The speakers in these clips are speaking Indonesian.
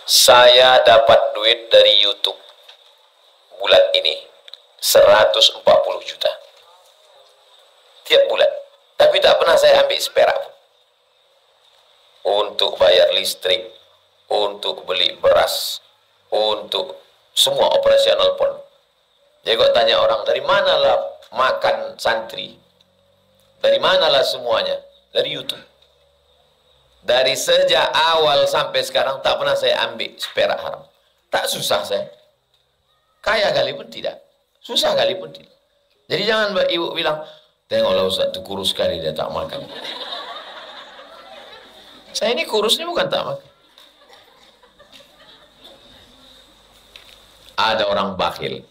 Saya dapat duit dari YouTube bulan ini 140 juta tiap bulan, tapi tak pernah saya ambil seperak untuk bayar listrik, untuk beli beras, untuk semua operasional pun. Jadi kok tanya orang, dari manalah makan santri, dari manalah semuanya? Dari YouTube. Dari sejak awal sampai sekarang tak pernah saya ambil seperak haram. Tak susah saya. Kaya kali pun tidak. Susah kali pun tidak. Jadi jangan ibu bilang, tengoklah Ustaz itu kurus sekali dia tak makan. Saya ini kurus ini bukan tak makan. Ada orang bakhil.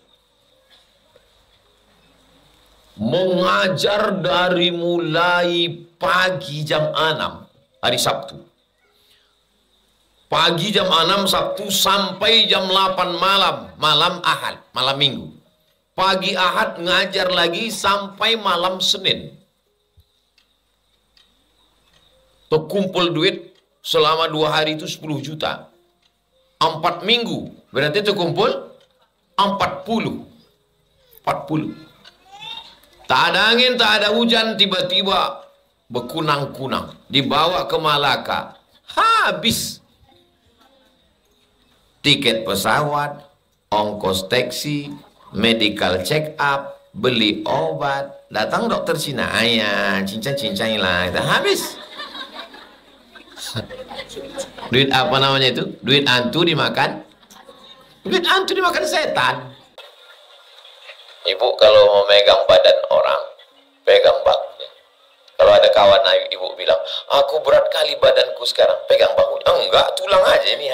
Mengajar dari mulai pagi jam 6 hari Sabtu. Pagi jam 6 Sabtu sampai jam 8 malam. Malam Ahad, malam Minggu. Pagi Ahad ngajar lagi sampai malam Senin. Terkumpul duit selama 2 hari itu 10 juta. 4 minggu. Berarti terkumpul 40. Tak ada angin, tak ada hujan, tiba-tiba berkunang-kunang. Dibawa ke Malaka. Habis. Tiket pesawat, ongkos taksi, medical check up, beli obat. Datang dokter Cina, ayah, cincang-cincang lah. Habis. Duit apa namanya itu? Duit hantu dimakan. Duit hantu dimakan setan. Ibu kalau mau megang badan orang, pegang bahunya. Kalau ada kawan ibu bilang, aku berat kali badanku sekarang, pegang bahunya. Enggak, tulang aja ini.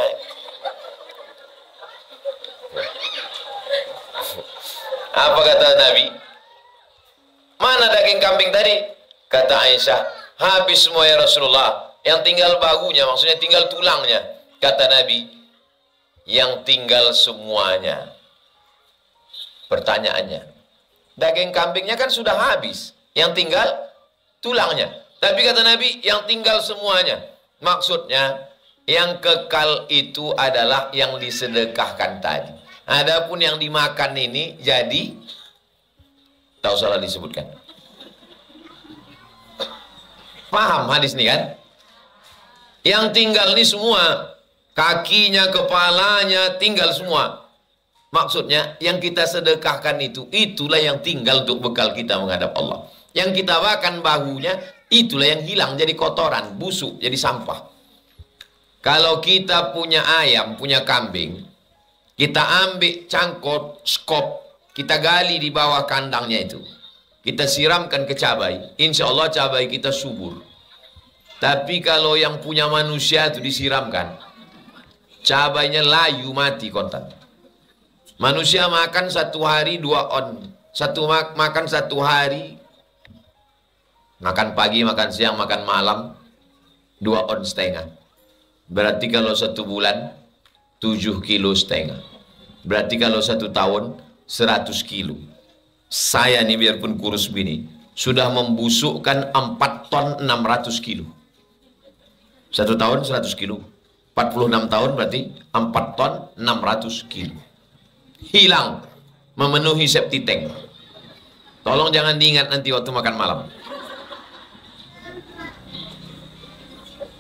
Apa kata Nabi? Mana daging kambing tadi? Kata Aisyah, habis semua ya Rasulullah. Yang tinggal bahunya, maksudnya tinggal tulangnya. Kata Nabi, yang tinggal semuanya. Pertanyaannya, daging kambingnya kan sudah habis, yang tinggal tulangnya. Tapi kata Nabi, yang tinggal semuanya. Maksudnya, yang kekal itu adalah yang disedekahkan tadi. Adapun yang dimakan ini jadi, tak usahlah disebutkan. Paham hadis ini kan? Yang tinggal ini semua, kakinya, kepalanya, tinggal semua. Maksudnya, yang kita sedekahkan itu, itulah yang tinggal untuk bekal kita menghadap Allah. Yang kita makan bahunya, itulah yang hilang jadi kotoran, busuk, jadi sampah. Kalau kita punya ayam, punya kambing, kita ambil cangkot, skop, kita gali di bawah kandangnya itu. Kita siramkan ke cabai, insya Allah cabai kita subur. Tapi kalau yang punya manusia itu disiramkan, cabainya layu mati kontan. Manusia makan 1 hari 2 on. Makan 1 hari. Makan pagi, makan siang, makan malam. 2 on setengah. Berarti kalau 1 bulan 7,5 kilo. Berarti kalau 1 tahun 100 kilo. Saya nih biarpun kurus begini, sudah membusukkan 4 ton 600 kilo. 1 tahun 100 kilo. 46 tahun berarti 4 ton 600 kilo. Hilang, memenuhi septic tank. Tolong jangan diingat nanti waktu makan malam.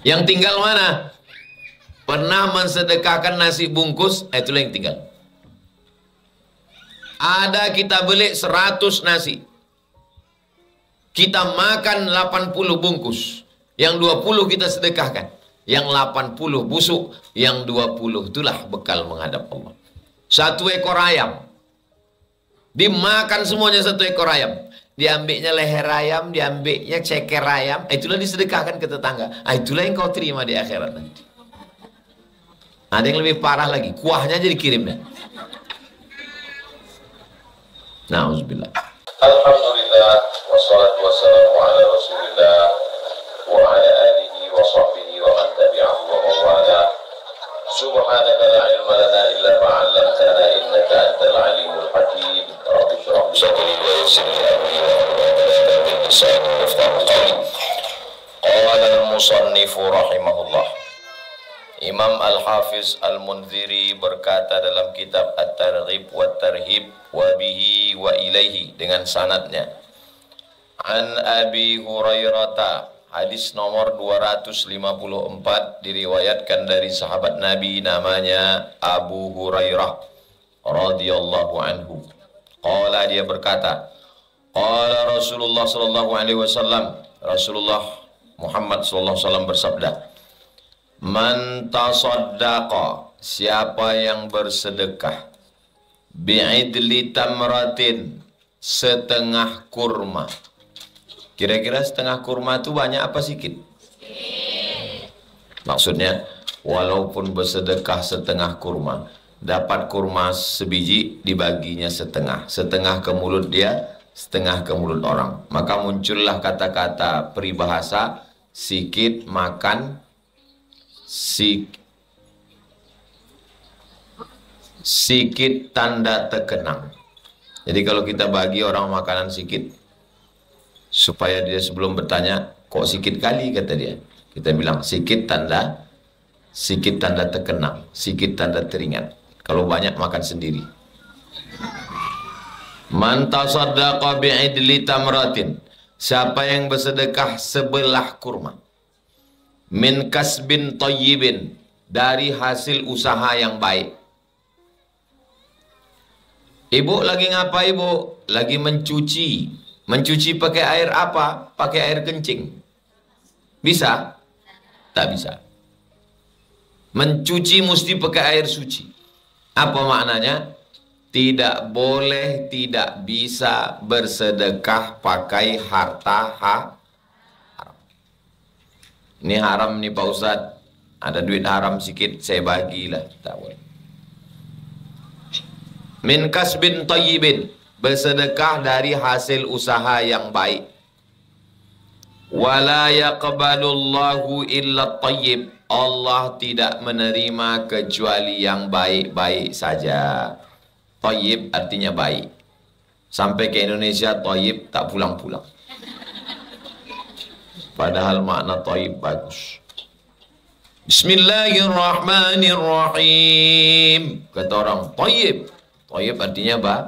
Yang tinggal mana? Pernah mensedekahkan nasi bungkus, itulah yang tinggal. Ada kita beli 100 nasi, kita makan 80 bungkus, yang 20 kita sedekahkan, yang 80 busuk, yang 20 itulah bekal menghadap Allah. 1 ekor ayam, dimakan semuanya 1 ekor ayam. Diambilnya leher ayam, diambilnya ceker ayam, itulah disedekahkan ke tetangga. Itulah yang kau terima di akhirat nanti. Ada yang lebih parah lagi, kuahnya aja dikirim deh. Nauzubillah. Alhamdulillah, wassalatu wassalamu ala rasulillah wa ala alihi wa sahbihi wa man tabi'ahu wa mawala. Subhanaka la ilma lana illa ma 'allamtana innaka antal alimul hakim. Rabbi shrah li sadri wa yassir li amri wa hlul 'uqdatam min lisani yafqahu qawli. Qala al-musannif rahimahullah. Imam Al-Hafiz Al-Munziri berkata dalam kitab At-Targhib wa Tarhib wa bihi wa ilaihi dengan sanadnya. An Abi Hurairah, hadis nomor 254, diriwayatkan dari sahabat Nabi namanya Abu Hurairah radhiyallahu anhu. Qala, dia berkata, qala Rasulullah sallallahu alaihi wasallam, Rasulullah Muhammad sallallahu alaihi wasallam bersabda, man tasaddaqa, siapa yang bersedekah, bi'idli tamratin, setengah kurma. Kira-kira setengah kurma itu banyak apa sedikit? Maksudnya, walaupun bersedekah setengah kurma, dapat kurma sebiji, dibaginya setengah. Setengah ke mulut dia, setengah ke mulut orang. Maka muncullah kata-kata peribahasa, sikit makan, sikit tanda terkenang. Jadi kalau kita bagi orang makanan sikit, supaya dia sebelum bertanya, kok sikit kali, kata dia, kita bilang sikit tanda terkenang, sikit tanda teringat. Kalau banyak makan sendiri. Man tasaddaqa bi'idli tamratin, siapa yang bersedekah sebelah kurma, min kasbin tayyibin, dari hasil usaha yang baik. Ibu lagi ngapa ibu? Lagi mencuci. Mencuci pakai air apa? Pakai air kencing. Bisa? Tak bisa. Mencuci mesti pakai air suci. Apa maknanya? Tidak boleh, tidak bisa bersedekah pakai harta haram. Ini haram nih Pak Ustadz. Ada duit haram sedikit, saya bagilah. Tak boleh. Min kasbin tayyibin, bersedekah dari hasil usaha yang baik. Wala yaqbalullahu illa tayyib, Allah tidak menerima kecuali yang baik-baik saja. Tayyib artinya baik. Sampai ke Indonesia tayyib tak pulang-pulang. Padahal makna tayyib bagus. Bismillahirrahmanirrahim. Kata orang tayyib. Tayyib artinya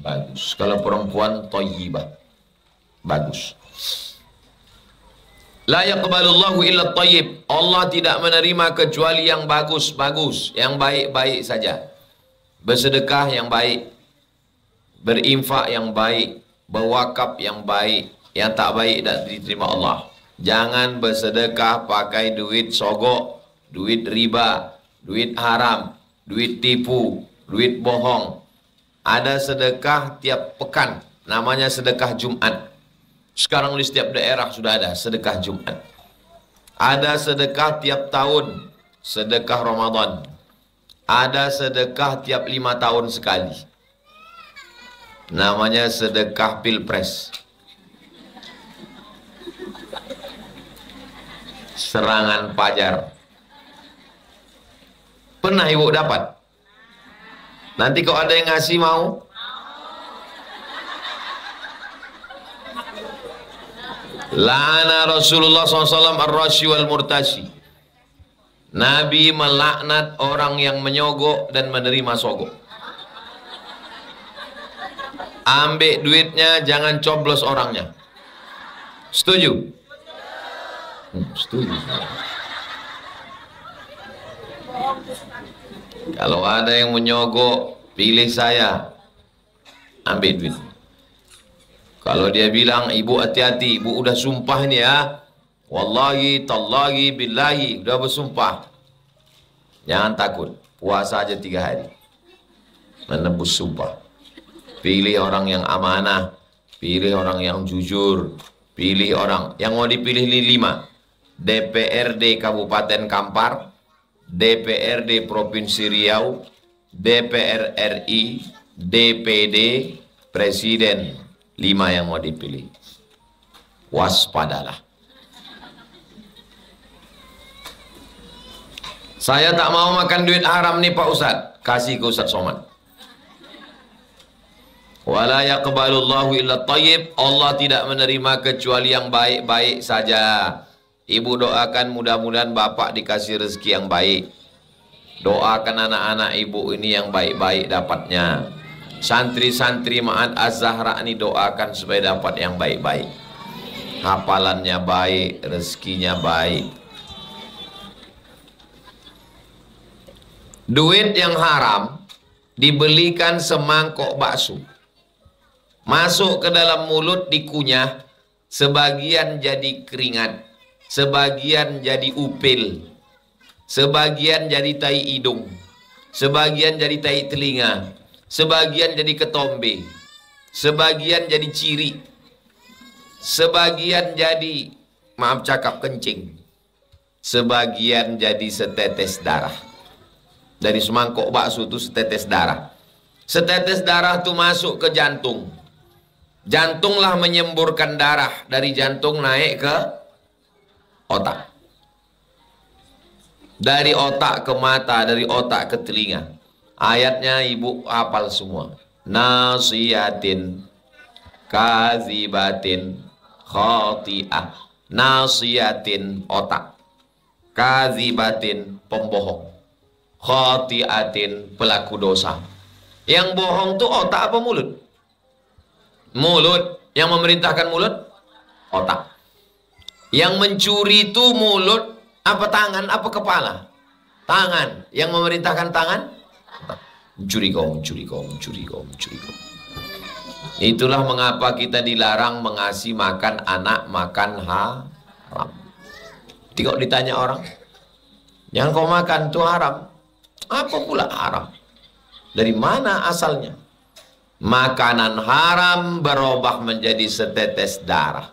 bagus. Kalau perempuan tayyibah, bagus. La yaqbalullahu illa tayyib, Allah tidak menerima kecuali yang bagus-bagus, yang baik-baik saja. Bersedekah yang baik, berinfak yang baik, berwakaf yang baik. Yang tak baik tak diterima Allah. Jangan bersedekah pakai duit sogok, duit riba, duit haram, duit tipu, duit bohong. Ada sedekah tiap pekan, namanya sedekah Jumat. Sekarang di setiap daerah sudah ada sedekah Jumat. Ada sedekah tiap tahun, sedekah Ramadan. Ada sedekah tiap 5 tahun sekali, namanya sedekah Pilpres. Serangan pajar. Pernah ibu dapat? Nanti kalau ada yang ngasih mau? La'ana Rasulullah SAW ar-rashi wal murtashi. Nabi melaknat orang yang menyogok dan menerima sogok. Ambil duitnya, jangan coblos orangnya. Setuju? Setuju. Kalau ada yang menyogok, pilih saya, ambil duit. Kalau dia bilang, ibu hati-hati, ibu udah sumpah ini ya, wallahi, tallahi, billahi, udah bersumpah, jangan takut, puasa aja 3 hari, menembus sumpah. Pilih orang yang amanah, pilih orang yang jujur, pilih orang yang mau dipilih 5. DPRD Kabupaten Kampar, DPRD Provinsi Riau, DPR RI, DPD, Presiden. 5 yang mau dipilih. Waspadalah. Saya tak mau makan duit haram nih Pak Ustadz. Kasih ke Ustadz Somad. Wala yaqbalullahu illa tayyib, Allah tidak menerima kecuali yang baik-baik saja. Ibu doakan mudah-mudahan bapak dikasih rezeki yang baik. Doakan anak-anak ibu ini yang baik-baik dapatnya. Santri-santri Ma'had Az-Zahra ini doakan supaya dapat yang baik-baik. Hafalannya baik, rezekinya baik. Duit yang haram dibelikan semangkok bakso. Masuk ke dalam mulut dikunyah, sebagian jadi keringat, sebagian jadi upil, sebagian jadi tai hidung, sebagian jadi tai telinga, sebagian jadi ketombe, sebagian jadi ciri, sebagian jadi, maaf cakap, kencing, sebagian jadi setetes darah. Dari semangkok bakso itu setetes darah. Setetes darah itu masuk ke jantung. Jantunglah menyemburkan darah. Dari jantung naik ke otak. Dari otak ke mata, dari otak ke telinga. Ayatnya ibu hafal semua. Nasiyatin, kazibatin, khati'ah. Nasiyatin, otak. Kazibatin, pembohong. Khati'atin, pelaku dosa. Yang bohong tuh otak apa mulut? Mulut. Yang memerintahkan mulut? Otak. Yang mencuri itu mulut apa tangan apa kepala? Tangan. Yang memerintahkan tangan? Otak. Mencuri kau, mencuri kau, mencuri kau, mencuri kau. Itulah mengapa kita dilarang mengasih makan anak makan haram. Jadi kalau ditanya orang, yang kau makan itu haram. Apa pula haram? Dari mana asalnya? Makanan haram berubah menjadi setetes darah.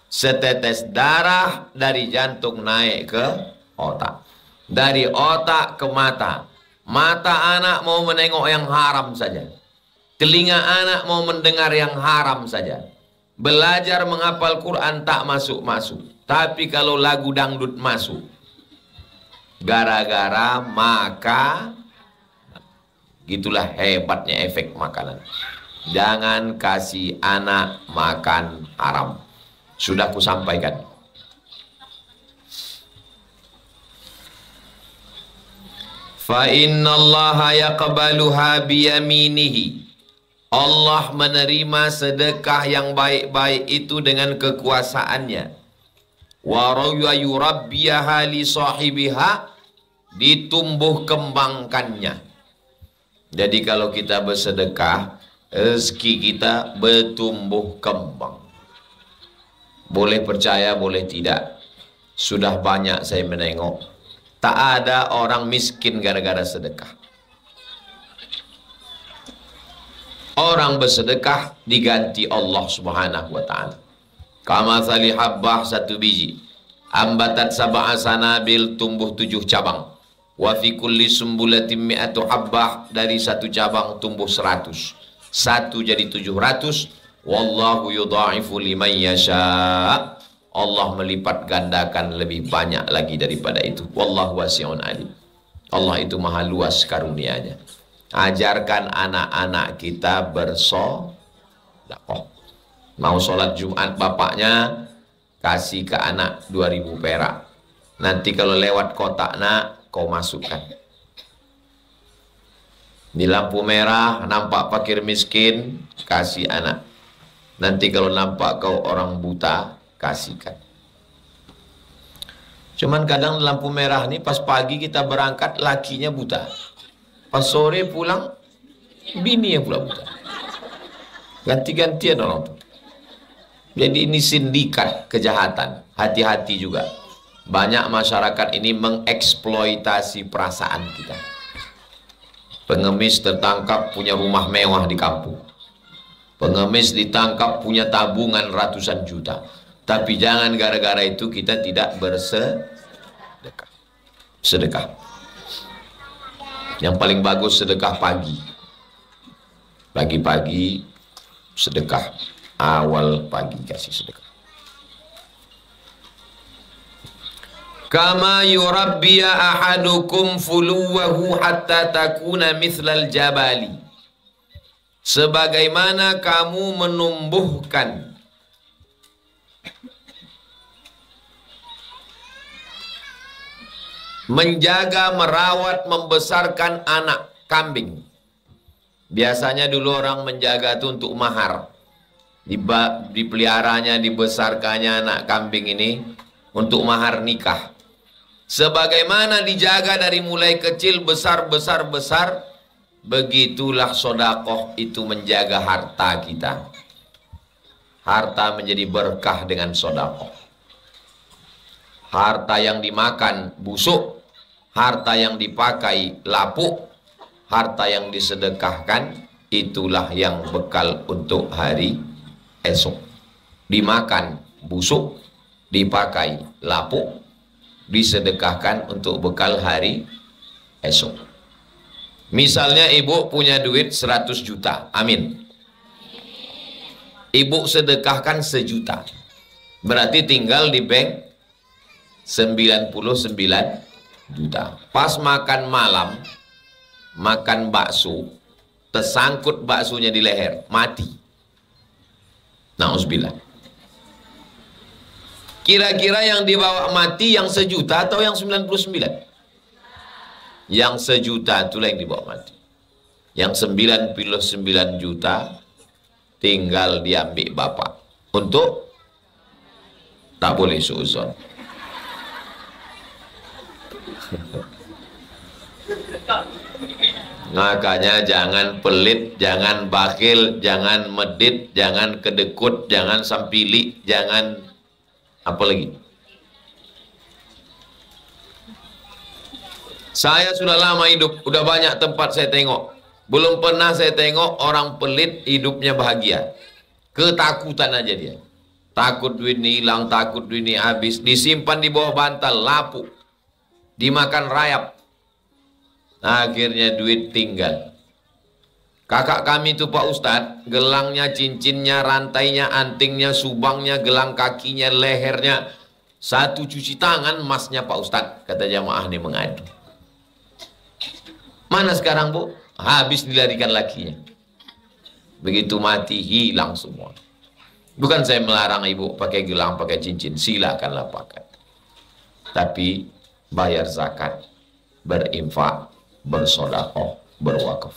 Setetes darah dari jantung naik ke otak. Dari otak ke mata. Mata anak mau menengok yang haram saja. Telinga anak mau mendengar yang haram saja. Belajar menghafal Quran tak masuk-masuk. Tapi kalau lagu dangdut masuk. Gara-gara maka, gitulah hebatnya efek makanan. Jangan kasih anak makan haram. Sudah ku sampaikan. Fa innallaha yaqbaluha biyaminihi. Allah menerima sedekah yang baik-baik itu dengan kekuasaannya. Wa yurabbiyaha li sahibiha, ditumbuh kembangkannya. Jadi kalau kita bersedekah, rezeki kita bertumbuh kembang. Boleh percaya, boleh tidak. Sudah banyak saya menengok, tak ada orang miskin gara-gara sedekah. Orang bersedekah diganti Allah Subhanahu wa ta'ala. Kamathali habbah, satu biji, ambatat sab'a sanabil, tumbuh 7 cabang. Wa fi kulli sumbulatin mi'atu habbah, dari satu cabang tumbuh 100. Satu jadi 700. Wallahu yudha'ifu liman yasha'. Allah melipat gandakan lebih banyak lagi daripada itu. Wallahu wasi'un alim. Allah itu maha luas karunia-Nya. Ajarkan anak-anak kita bersedekah. Mau sholat Jumat bapaknya, kasih ke anak 2000 perak. Nanti kalau lewat kotak nak, kau masukkan. Di lampu merah nampak fakir miskin, kasih anak. Nanti kalau nampak kau orang buta, kasihkan. Cuman kadang lampu merah nih pas pagi kita berangkat lakinya buta. Pas sore pulang bini yang pula buta. Ganti-gantian orang tuh. Jadi ini sindikat kejahatan. Hati-hati juga. Banyak masyarakat ini mengeksploitasi perasaan kita. Pengemis tertangkap punya rumah mewah di kampung. Pengemis ditangkap punya tabungan ratusan juta. Tapi jangan gara-gara itu kita tidak bersedekah. Sedekah. Yang paling bagus sedekah pagi. Pagi-pagi sedekah. Awal pagi kasih sedekah. Kama yurabbiya ahadukum fuluwahu hatta takuna mithlal jabali. Sebagaimana kamu menumbuhkan menjaga, merawat, membesarkan anak kambing. Biasanya dulu orang menjaga itu untuk mahar. Dipeliharanya, dibesarkannya anak kambing ini untuk mahar nikah. Sebagaimana dijaga dari mulai kecil, besar, begitulah sodakoh itu menjaga harta kita. Harta menjadi berkah dengan sodakoh. Harta yang dimakan busuk, harta yang dipakai lapuk, harta yang disedekahkan, itulah yang bekal untuk hari esok. Dimakan busuk, dipakai lapuk, disedekahkan untuk bekal hari esok. Misalnya ibu punya duit 100 juta, amin. Ibu sedekahkan 1 juta. Berarti tinggal di bank 99 juta. Pas makan malam, makan bakso, tersangkut baksonya di leher, mati. Nauzubillah. Kira-kira yang dibawa mati yang 1 juta atau yang 99? Yang 1 juta itulah yang dibawa mati. Yang 99 juta tinggal diambil bapak. Untuk tak boleh suuzon. Makanya jangan pelit, jangan bakil, jangan medit, jangan kedekut, jangan sampili, jangan apa lagi. Saya sudah lama hidup, udah banyak tempat saya tengok. Belum pernah saya tengok orang pelit hidupnya bahagia. Ketakutan aja dia. Takut duit ini hilang, takut duit ini habis, disimpan di bawah bantal, lapuk, dimakan rayap. Akhirnya duit tinggal. Kakak kami itu Pak Ustadz, gelangnya, cincinnya, rantainya, antingnya, subangnya, gelang kakinya, lehernya, 1 cuci tangan emasnya Pak Ustadz. Kata jamaah ini mengadu. Mana sekarang Bu? Habis dilarikan lakinya. Begitu mati hilang semua. Bukan saya melarang ibu pakai gelang, pakai cincin, silakanlah pakai. Tapi bayar zakat, berinfak, bersedekah, berwakaf.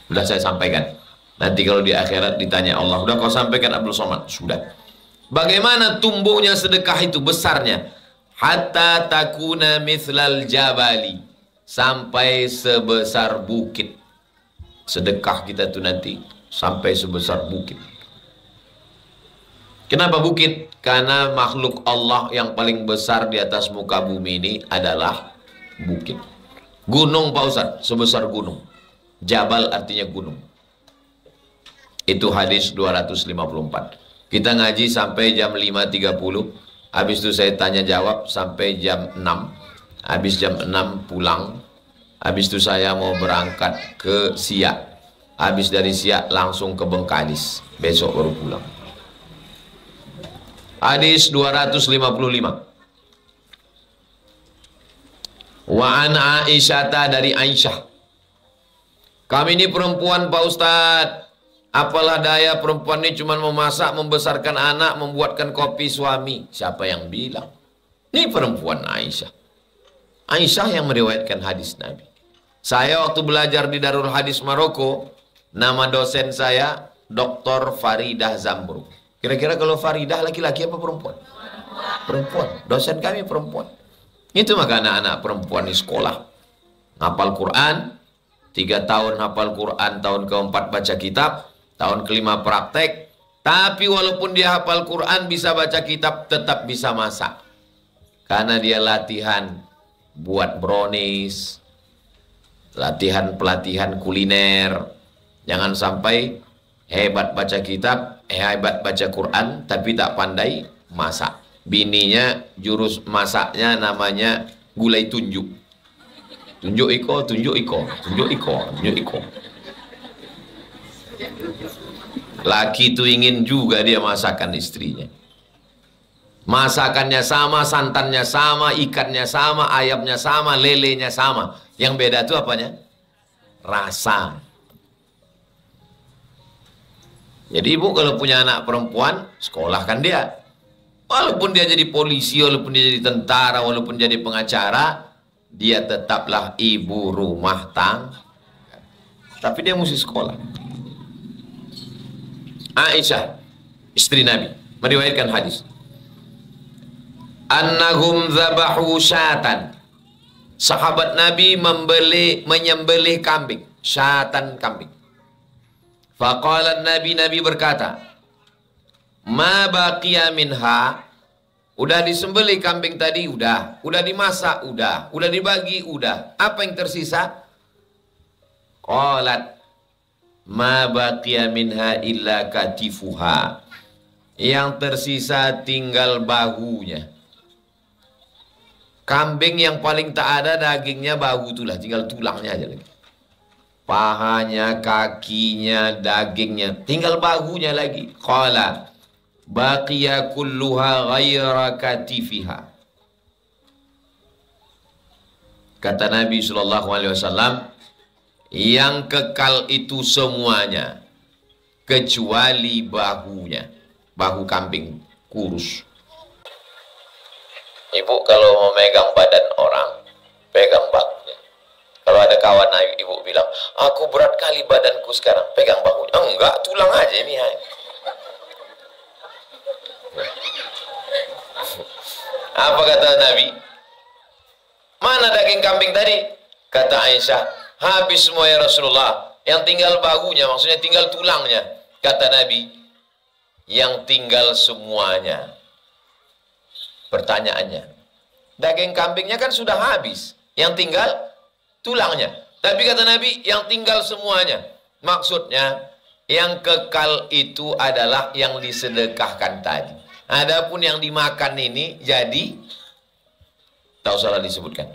Sudah saya sampaikan. Nanti kalau di akhirat ditanya Allah, sudah kau sampaikan Abdul Somad? Sudah. Bagaimana tumbuhnya sedekah itu, besarnya? Hatta takuna mithlal jabali, sampai sebesar bukit. Sedekah kita itu nanti sampai sebesar bukit. Kenapa bukit? Karena makhluk Allah yang paling besar di atas muka bumi ini adalah bukit. Gunung Pak Ustadz, sebesar gunung. Jabal artinya gunung. Itu hadis 254. Kita ngaji sampai jam 5.30. Habis itu saya tanya jawab sampai jam 6. Habis jam 6 pulang. Habis itu saya mau berangkat ke Siak. Habis dari Siak langsung ke Bengkalis. Besok baru pulang. Hadis 255. Wa an Aisyata, dari Aisyah. Kami ini perempuan Pak Ustadz. Apalah daya perempuan ini cuma memasak, membesarkan anak, membuatkan kopi suami. Siapa yang bilang? Ini perempuan Aisyah. Aisyah yang meriwayatkan hadis Nabi. Saya waktu belajar di Darul Hadis Maroko, nama dosen saya Dr. Faridah Zambruk. Kira-kira kalau Faridah laki-laki apa perempuan? Perempuan. Dosen kami perempuan. Itu maka anak-anak perempuan di sekolah. Hafal Quran, 3 tahun hafal Quran, tahun keempat baca kitab, tahun kelima praktek. Tapi walaupun dia hafal Quran, bisa baca kitab, tetap bisa masak. Karena dia latihan buat brownies, pelatihan kuliner. Jangan sampai hebat baca kitab, hebat baca Quran, tapi tak pandai masak. Bininya jurus masaknya namanya gulai tunjuk. Tunjuk iko, tunjuk iko, tunjuk iko, tunjuk iko. Laki itu ingin juga dia masakan istrinya. Masakannya sama, santannya sama, ikannya sama, ayamnya sama, lelenya sama. Yang beda itu apanya? Rasa. Jadi ibu kalau punya anak perempuan, sekolahkan dia. Walaupun dia jadi polisi, walaupun dia jadi tentara, walaupun jadi pengacara, dia tetaplah ibu rumah tangga. Tapi dia mesti sekolah. Aisyah, istri Nabi, meriwayatkan hadis. Annahum zabahu syatan. Sahabat Nabi menyembelih kambing, syatan kambing. Faqala Nabi berkata, ma baqiya minha, udah disembelih kambing tadi, udah dimasak, udah dibagi, udah. Apa yang tersisa? Qalat ma baqiya minha illa katifuha. Yang tersisa tinggal bahunya. Kambing yang paling tak ada dagingnya, bahu itulah, tinggal tulangnya aja lagi. Pahanya, kakinya, dagingnya, tinggal bahunya lagi. Qala baqiya kulluha ghaira katifiha. Kata Nabi SAW, yang kekal itu semuanya kecuali bahunya, bahu kambing kurus. Ibu kalau mau megang badan orang, pegang bahunya. Kalau ada kawan ibu bilang, aku berat kali badanku sekarang, pegang bahunya. Enggak, tulang aja ini. Apa kata Nabi? Mana daging kambing tadi? Kata Aisyah, habis semua ya Rasulullah. Yang tinggal bahunya, maksudnya tinggal tulangnya. Kata Nabi, yang tinggal semuanya. Pertanyaannya, daging kambingnya kan sudah habis, yang tinggal tulangnya. Tapi kata Nabi, yang tinggal semuanya. Maksudnya, yang kekal itu adalah yang disedekahkan tadi. Adapun yang dimakan ini jadi, tak usahlah disebutkan.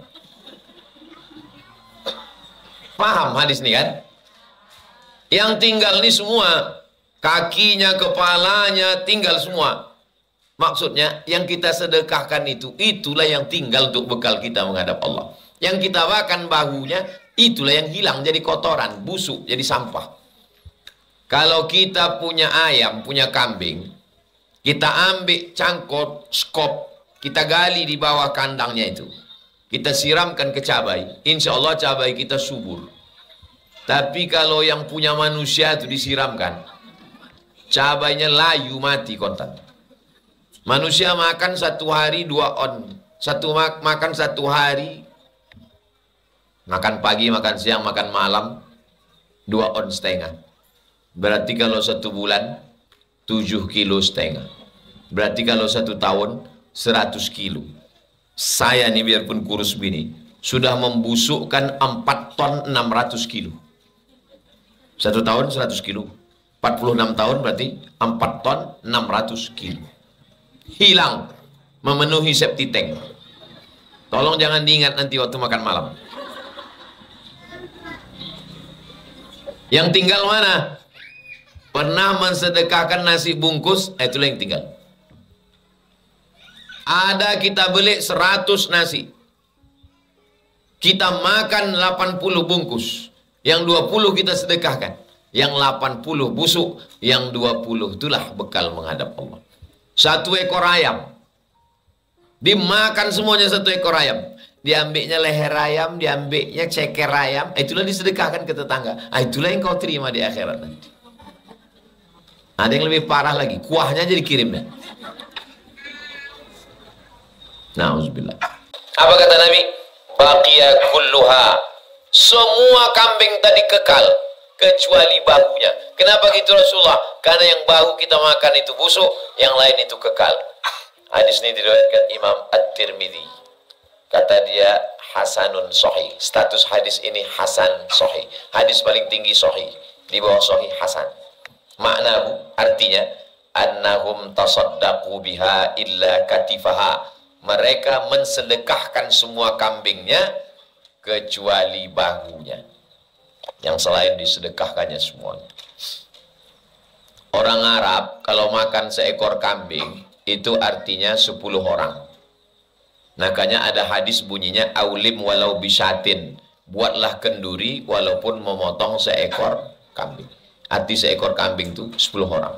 Paham hadis ini kan? Yang tinggal ini semua, kakinya, kepalanya, tinggal semua. Maksudnya, yang kita sedekahkan itu, itulah yang tinggal untuk bekal kita menghadap Allah. Yang kita makan bahunya, itulah yang hilang jadi kotoran, busuk, jadi sampah. Kalau kita punya ayam, punya kambing, kita ambil cangkot, skop, kita gali di bawah kandangnya itu. Kita siramkan ke cabai, insya Allah cabai kita subur. Tapi kalau yang punya manusia itu disiramkan, cabainya layu, mati kontan. Manusia makan satu hari 2 on. Makan satu hari. Makan pagi, makan siang, makan malam. 2,5 on. Berarti kalau 1 bulan 7,5 kilo. Berarti kalau 1 tahun 100 kilo. Saya nih biarpun kurus begini, sudah membusukkan 4 ton 600 kilo. 1 tahun 100 kilo. 46 tahun berarti 4 ton 600 kilo. Hilang, memenuhi septic tank. Tolong jangan diingat nanti waktu makan malam. Yang tinggal mana? Pernah mensedekahkan nasi bungkus, itulah yang tinggal. Ada kita beli 100 nasi, kita makan 80 bungkus, yang 20 kita sedekahkan, yang 80 busuk, yang 20 itulah bekal menghadap Allah. 1 ekor ayam, dimakan semuanya 1 ekor ayam. Diambilnya leher ayam, diambilnya ceker ayam, itulah disedekahkan ke tetangga. Itulah yang kau terima di akhirat nanti. Ada yang lebih parah lagi, kuahnya jadi kirimnya. Nauzubillah. Apa kata Nabi? Baqiya kulluha. Semua kambing tadi kekal kecuali bahunya. Kenapa gitu Rasulullah? Karena yang bahu kita makan itu busuk, yang lain itu kekal. Hadis ini diriwayatkan Imam At-Tirmidzi. Kata dia hasanun sahih. Status hadis ini hasan sahih. Hadis paling tinggi sahih, di bawah sahih hasan. Maknahu, artinya annahum tasaddaqu biha illa katifaha. Mereka mensedekahkan semua kambingnya kecuali bahunya. Yang selain disedekahkannya semuanya. Orang Arab kalau makan seekor kambing itu artinya 10 orang. Makanya ada hadis bunyinya aulim walau bisyatin. Buatlah kenduri walaupun memotong seekor kambing. Arti seekor kambing itu 10 orang.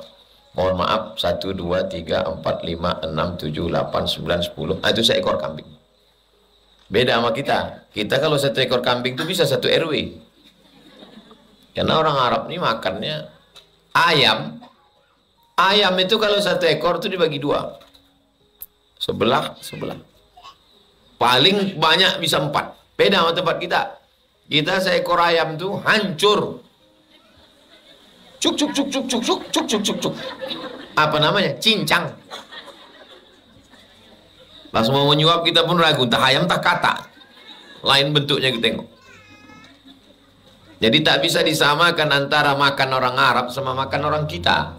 Mohon maaf, 1, 2, 3, 4, 5, 6, 7, 8, 9, 10. Nah, itu seekor kambing. Beda sama kita. Kita kalau 1 ekor kambing itu bisa 1 RW. Karena orang Arab ini makannya ayam. Ayam itu kalau 1 ekor itu dibagi 2. Sebelah. Paling banyak bisa 4. Beda sama tempat kita. Kita seekor ayam tuh hancur. Cuk. Apa namanya? Cincang. Pas mau menyuap kita pun ragu, entah ayam entah kata. Lain bentuknya kita tengok. Jadi tak bisa disamakan antara makan orang Arab sama makan orang kita.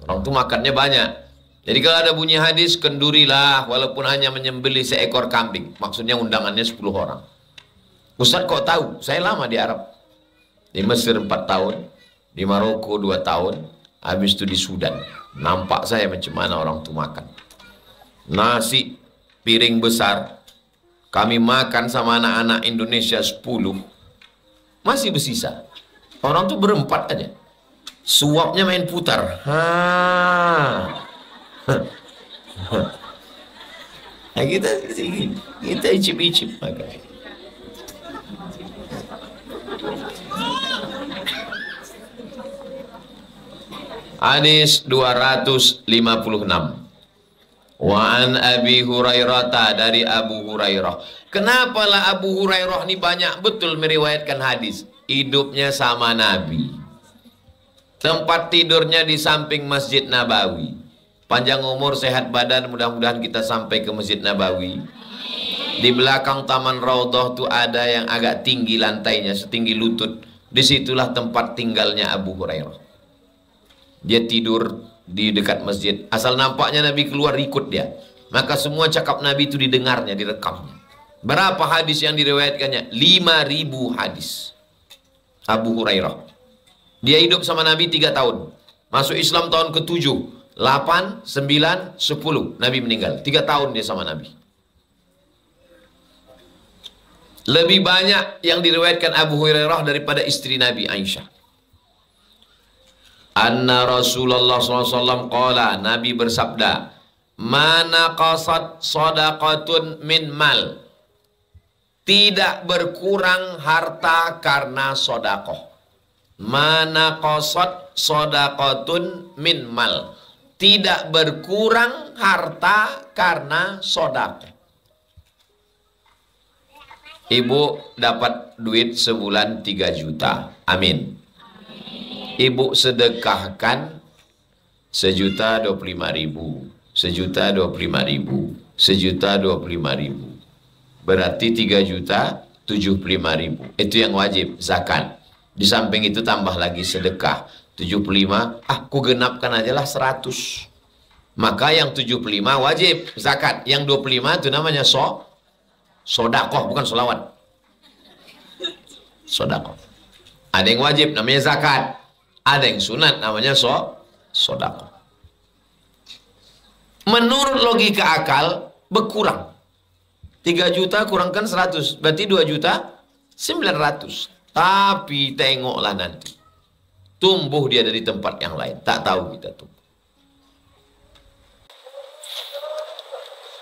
Orang tuh makannya banyak. Jadi kalau ada bunyi hadis, kendurilah walaupun hanya menyembelih seekor kambing. Maksudnya undangannya 10 orang. Ustaz kok tahu? Saya lama di Arab. Di Mesir 4 tahun. Di Maroko 2 tahun. Habis itu di Sudan. Nampak saya macam mana orang tuh makan. Nasi piring besar. Kami makan sama anak-anak Indonesia 10. Masih bersisa. Orang tuh berempat aja. Suapnya main putar. Nah, kita icip-icip makan. Hadis 256. Wa an Abi Hurairah, dari Abu Hurairah. Kenapalah Abu Hurairah ini banyak betul meriwayatkan hadis? Hidupnya sama Nabi. Tempat tidurnya di samping Masjid Nabawi. Panjang umur, sehat badan, mudah-mudahan kita sampai ke Masjid Nabawi. Di belakang Taman Raudhah tuh ada yang agak tinggi lantainya, setinggi lutut. Disitulah tempat tinggalnya Abu Hurairah. Dia tidur di dekat masjid. Asal nampaknya Nabi keluar, ikut dia. Maka semua cakap Nabi itu didengarnya, direkamnya. Berapa hadis yang diriwayatkannya? 5.000 hadis. Abu Hurairah. Dia hidup sama Nabi 3 tahun. Masuk Islam tahun ke-7. 8, 9, 10. Nabi meninggal. 3 tahun dia sama Nabi. Lebih banyak yang diriwayatkan Abu Hurairah daripada istri Nabi, Aisyah. Anna Rasulullah SAW qala, Nabi bersabda, mana qasad sadaqatun min mal. Tidak berkurang harta karena sodakoh. Mana qasad sadaqatun min mal. Tidak berkurang harta karena sodakoh. Ibu dapat duit sebulan 3 juta. Amin. Ibu sedekahkan 1.025.000, 1.025.000, 1.025.000. Berarti 3.075.000. Itu yang wajib zakat. Di samping itu tambah lagi sedekah 75. Ku genapkan ajalah 100. Maka yang 75 wajib zakat. Yang 25 itu namanya sodakoh, bukan solawat. Sodakoh. Ada yang wajib namanya zakat. Ada yang sunat namanya sodakoh. Menurut logika akal berkurang. 3 juta kurangkan 100, berarti 2.900.000. Tapi tengoklah nanti. Tumbuh dia dari tempat yang lain. Tak tahu kita tumbuh.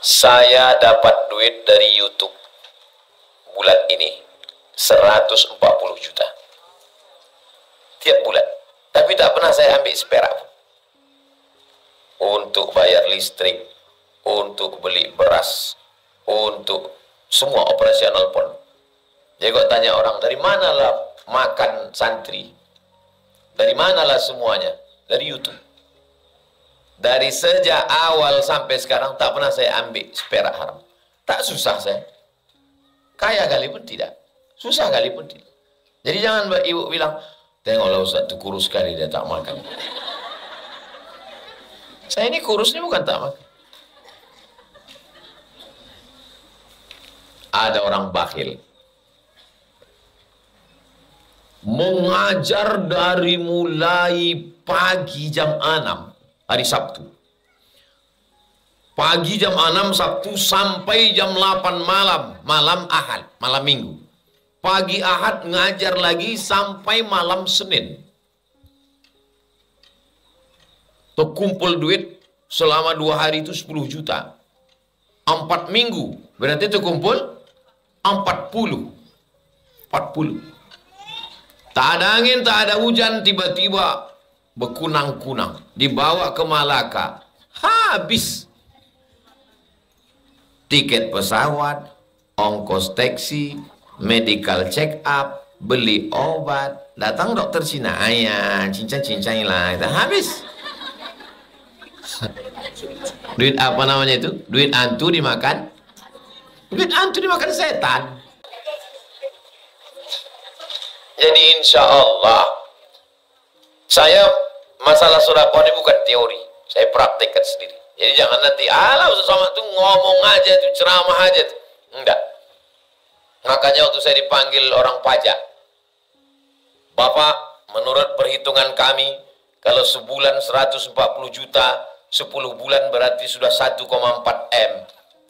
Saya dapat duit dari YouTube bulan ini 140 juta. Tiap bulan. Tapi tak pernah saya ambil seperak. Untuk bayar listrik, untuk beli beras, untuk semua operasional pun. Jadi kok tanya orang, dari manalah makan santri? Dari manalah semuanya? Dari YouTube. Dari sejak awal sampai sekarang tak pernah saya ambil seperak haram. Tak susah saya. Kaya kali pun tidak. Susah kali pun tidak. Jadi jangan ibu bilang, tengoklah Ustaz itu kurus sekali, dia tak makan. Saya ini kurusnya bukan tak makan. Ada orang bakhil. Mengajar dari mulai pagi jam 6 hari Sabtu. Pagi jam 6 Sabtu sampai jam 8 malam. Malam Ahad, malam Minggu. Pagi Ahad ngajar lagi sampai malam Senin. terkumpul duit selama 2 hari itu 10 juta. 4 minggu berarti terkumpul 40. Tak ada angin, tak ada hujan, tiba-tiba berkunang-kunang, dibawa ke Malaka, habis tiket pesawat, ongkos taksi, medical check up, beli obat, datang dokter Cina, ayah, cincang-cincang lah, habis. Duit apa namanya itu? Duit antu dimakan. Duit antu dimakan setan. Jadi insya Allah, saya masalah sedekah ini bukan teori, saya praktekkan sendiri. Jadi jangan nanti, Ustaz Somad tuh ngomong aja tuh, ceramah aja tuh. Enggak. Makanya waktu saya dipanggil orang pajak, Bapak, menurut perhitungan kami, kalau sebulan 140 juta, 10 bulan berarti sudah 1,4 M.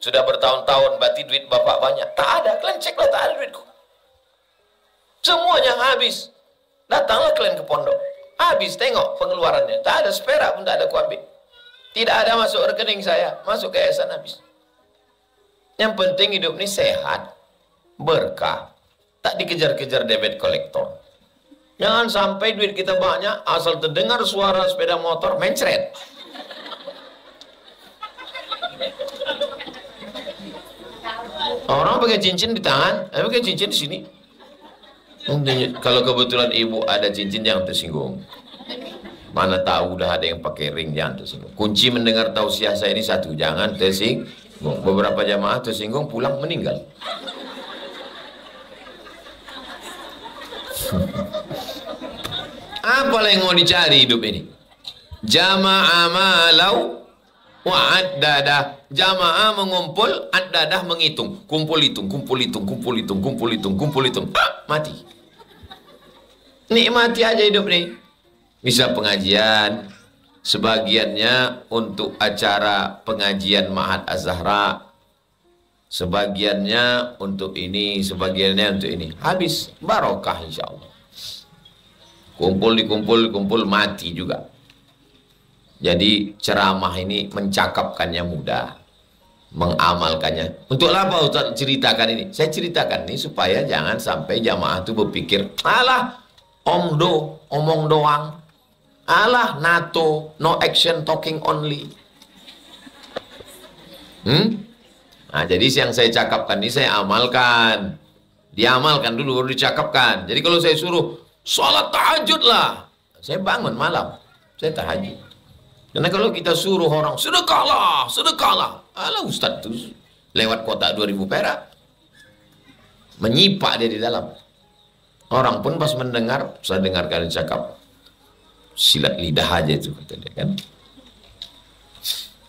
Sudah bertahun-tahun, berarti duit Bapak banyak. Tak ada, kalian ceklah, tak ada duitku. Semuanya habis. Datanglah kalian ke pondok. Habis, tengok pengeluarannya. Tak ada seperak pun tak ada ku ambil. Tidak ada masuk rekening saya, masuk ke yayasan habis. Yang penting hidup ini sehat, berkah, tak dikejar-kejar debit kolektor. Jangan sampai duit kita banyak, asal terdengar suara sepeda motor, mencret. Orang pakai cincin di tangan, pakai cincin di sini. Kalau kebetulan ibu ada cincin, jangan tersinggung. Mana tahu udah ada yang pakai ring, jangan tersinggung. Kunci mendengar tausiah saya ini satu, jangan tersinggung. Beberapa jamaah tersinggung, pulang meninggal. Apa yang mau dicari hidup ini? Jama'a malau wa'addadah. Jamaah mengumpul, addadah menghitung. Kumpul hitung, kumpul hitung, kumpul hitung, kumpul hitung, kumpul hitung. Mati. Nikmati aja hidup nih. Bisa pengajian, sebagiannya untuk acara pengajian Ma'had Az-Zahra, sebagiannya untuk ini, sebagiannya untuk ini. Habis, barokah insya Allah. Kumpul, dikumpul, mati juga. Jadi ceramah ini mencakapkannya mudah, mengamalkannya. Untuk apa Ustaz ceritakan ini? Saya ceritakan ini supaya jangan sampai jamaah itu berpikir, alah, omong doang. Alah, NATO, no action, talking only. Nah, jadi yang saya cakapkan ini saya amalkan. Diamalkan dulu, baru dicakapkan. Jadi kalau saya suruh, sholat tahajud lah, saya bangun malam, saya tahajud. Karena kalau kita suruh orang, sedekahlah, sedekahlah. Alah, Ustaz tuh lewat kotak 2000 perak. Menyipak dia di dalam. Orang pun pas mendengar, saya dengarkan cakap, silat lidah aja itu, kata dia kan.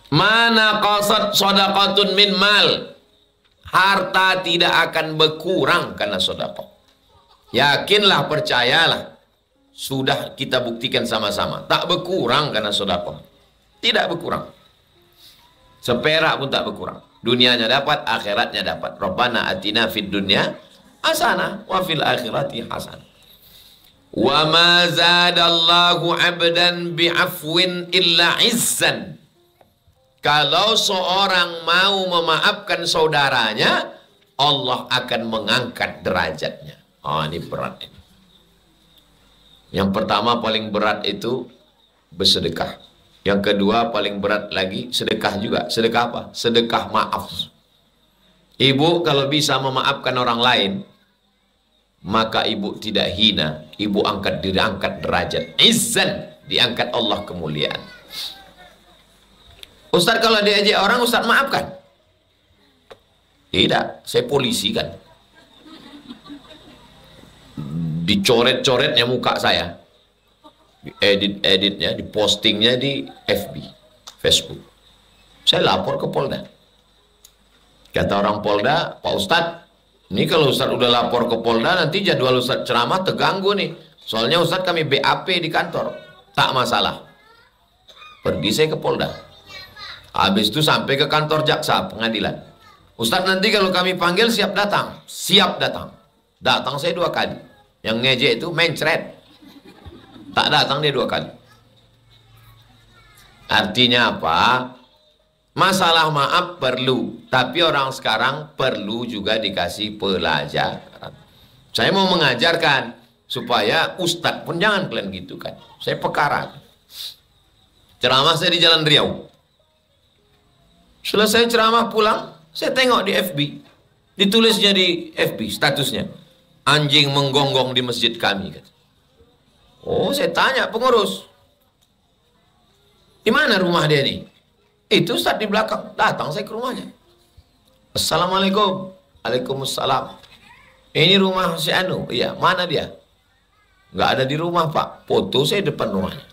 Mana qasad shadaqatun min mal. Harta tidak akan berkurang karena sedekah. Yakinlah, percayalah. Sudah kita buktikan sama-sama. Tak berkurang karena sedekah. Tidak berkurang. Seperak pun tak berkurang. Dunianya dapat, akhiratnya dapat. Rabbana atina fid dunya hasanah wa fil akhirati hasanah. Wa ma zadallahu 'abdan bi'afwin illa 'izzan. Kalau seorang mau memaafkan saudaranya, Allah akan mengangkat derajatnya. Ini berat ini. Yang pertama paling berat itu bersedekah. Yang kedua paling berat lagi sedekah juga. Sedekah apa? Sedekah maaf. Ibu kalau bisa memaafkan orang lain, maka ibu tidak hina. Ibu diangkat derajat. Izzan, diangkat Allah kemuliaan. Ustaz kalau diajak orang, Ustaz maafkan. Tidak, saya polisi kan. Dicoret-coretnya muka saya. Edit-editnya, dipostingnya di FB, Facebook. Saya lapor ke Polda. Kata orang Polda, Pak Ustadz, ini kalau Ustadz udah lapor ke Polda, nanti jadwal Ustadz ceramah terganggu nih. Soalnya Ustadz kami BAP di kantor. Tak masalah. Pergi saya ke Polda. Habis itu sampai ke kantor jaksa pengadilan. Ustadz nanti kalau kami panggil siap datang. Siap datang. Datang saya 2 kali. Yang ngejek itu mencret. Tak datang dia 2 kali. Artinya apa? Masalah maaf perlu, tapi orang sekarang perlu juga dikasih pelajaran. Saya mau mengajarkan supaya ustadz pun jangan kalian gitu kan. Saya pekara. Ceramah saya di Jalan Riau. Selesai ceramah pulang, saya tengok di FB. Ditulisnya di FB statusnya. Anjing menggonggong di masjid kami. Oh, saya tanya pengurus. Di mana rumah dia nih? Itu Ustaz di belakang. Datang saya ke rumahnya. Assalamualaikum. Waalaikumsalam. Ini rumah si Anu. Iya, mana dia? Nggak ada di rumah, Pak. Foto saya depan rumahnya.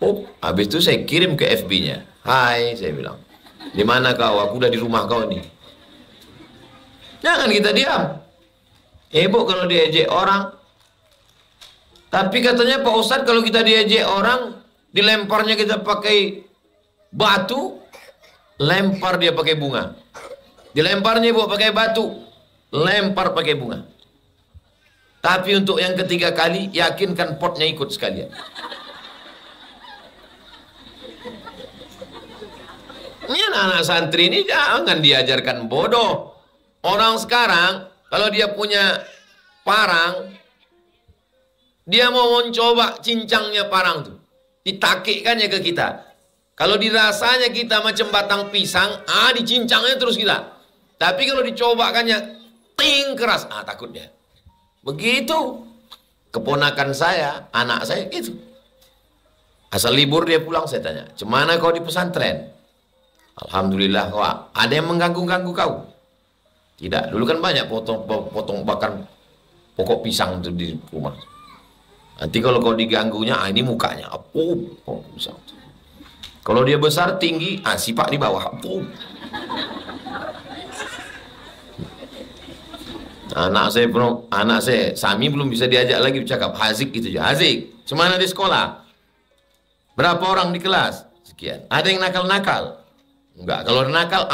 Oh, habis itu saya kirim ke FB-nya. Hai, saya bilang. Di mana kau? Aku udah di rumah kau nih. Jangan kita diam. Heboh kalau diejek orang. Tapi katanya Pak Ustadz kalau kita diejek orang, dilemparnya kita pakai batu, lempar dia pakai bunga. Dilemparnya ibu pakai batu, lempar pakai bunga. Tapi untuk yang ketiga kali, yakinkan potnya ikut sekalian. Ini anak-anak santri ini jangan diajarkan bodoh. Orang sekarang, kalau dia punya parang, dia mau mencoba cincangnya parang tuh. Ditakikkannya ke kita. Kalau dirasanya kita macam batang pisang, dicincangnya terus kita. Tapi kalau dicobakannya, ting keras, takut dia. Begitu. Keponakan saya, anak saya gitu. Asal libur dia pulang, saya tanya, "Cemana kau di pesantren?" "Alhamdulillah, kok ada yang mengganggu-ganggu kau?" "Tidak, dulu kan banyak potong bakar pokok pisang itu di rumah. Nanti kalau kau diganggunya, ini mukanya, pisang. Kalau dia besar tinggi, sipak di bawah, Anak saya Sami belum bisa diajak lagi bercakap. Hazik gitu aja. Hazik, semana di sekolah? Berapa orang di kelas? Sekian. Ada yang nakal-nakal? Enggak. Kalau nakal,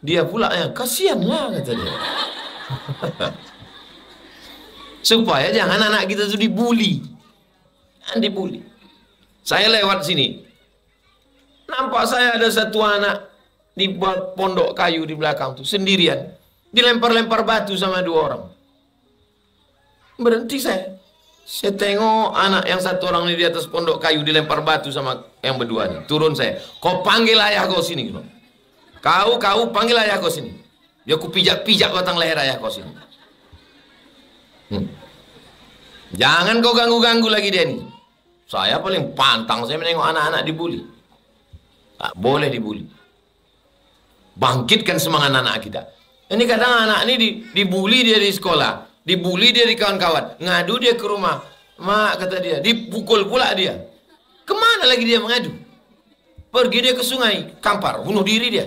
dia pula yang kasihan lah kata dia. Supaya jangan anak kita itu dibully. Jangan dibully. Saya lewat sini. Nampak saya ada satu anak di pondok kayu di belakang tuh sendirian. Dilempar-lempar batu sama 2 orang. Berhenti saya. Saya tengok anak yang 1 orang ini di atas pondok kayu dilempar batu sama yang berdua nih. Turun saya. Kau panggil ayah kau sini. Kau panggil ayah kau sini. Dia aku pijak-pijak batang leher ayah kau sini. Jangan kau ganggu-ganggu lagi dia nih. Saya paling pantang saya menengok anak-anak dibully. Tak boleh dibully. Bangkitkan semangat anak kita. Ini kadang anak ini dibully dia di sekolah, dibully dia di kawan-kawan, ngadu dia ke rumah, mak kata dia, dipukul pula dia. Kemana lagi dia mengadu? Pergi dia ke sungai, Kampar, bunuh diri dia.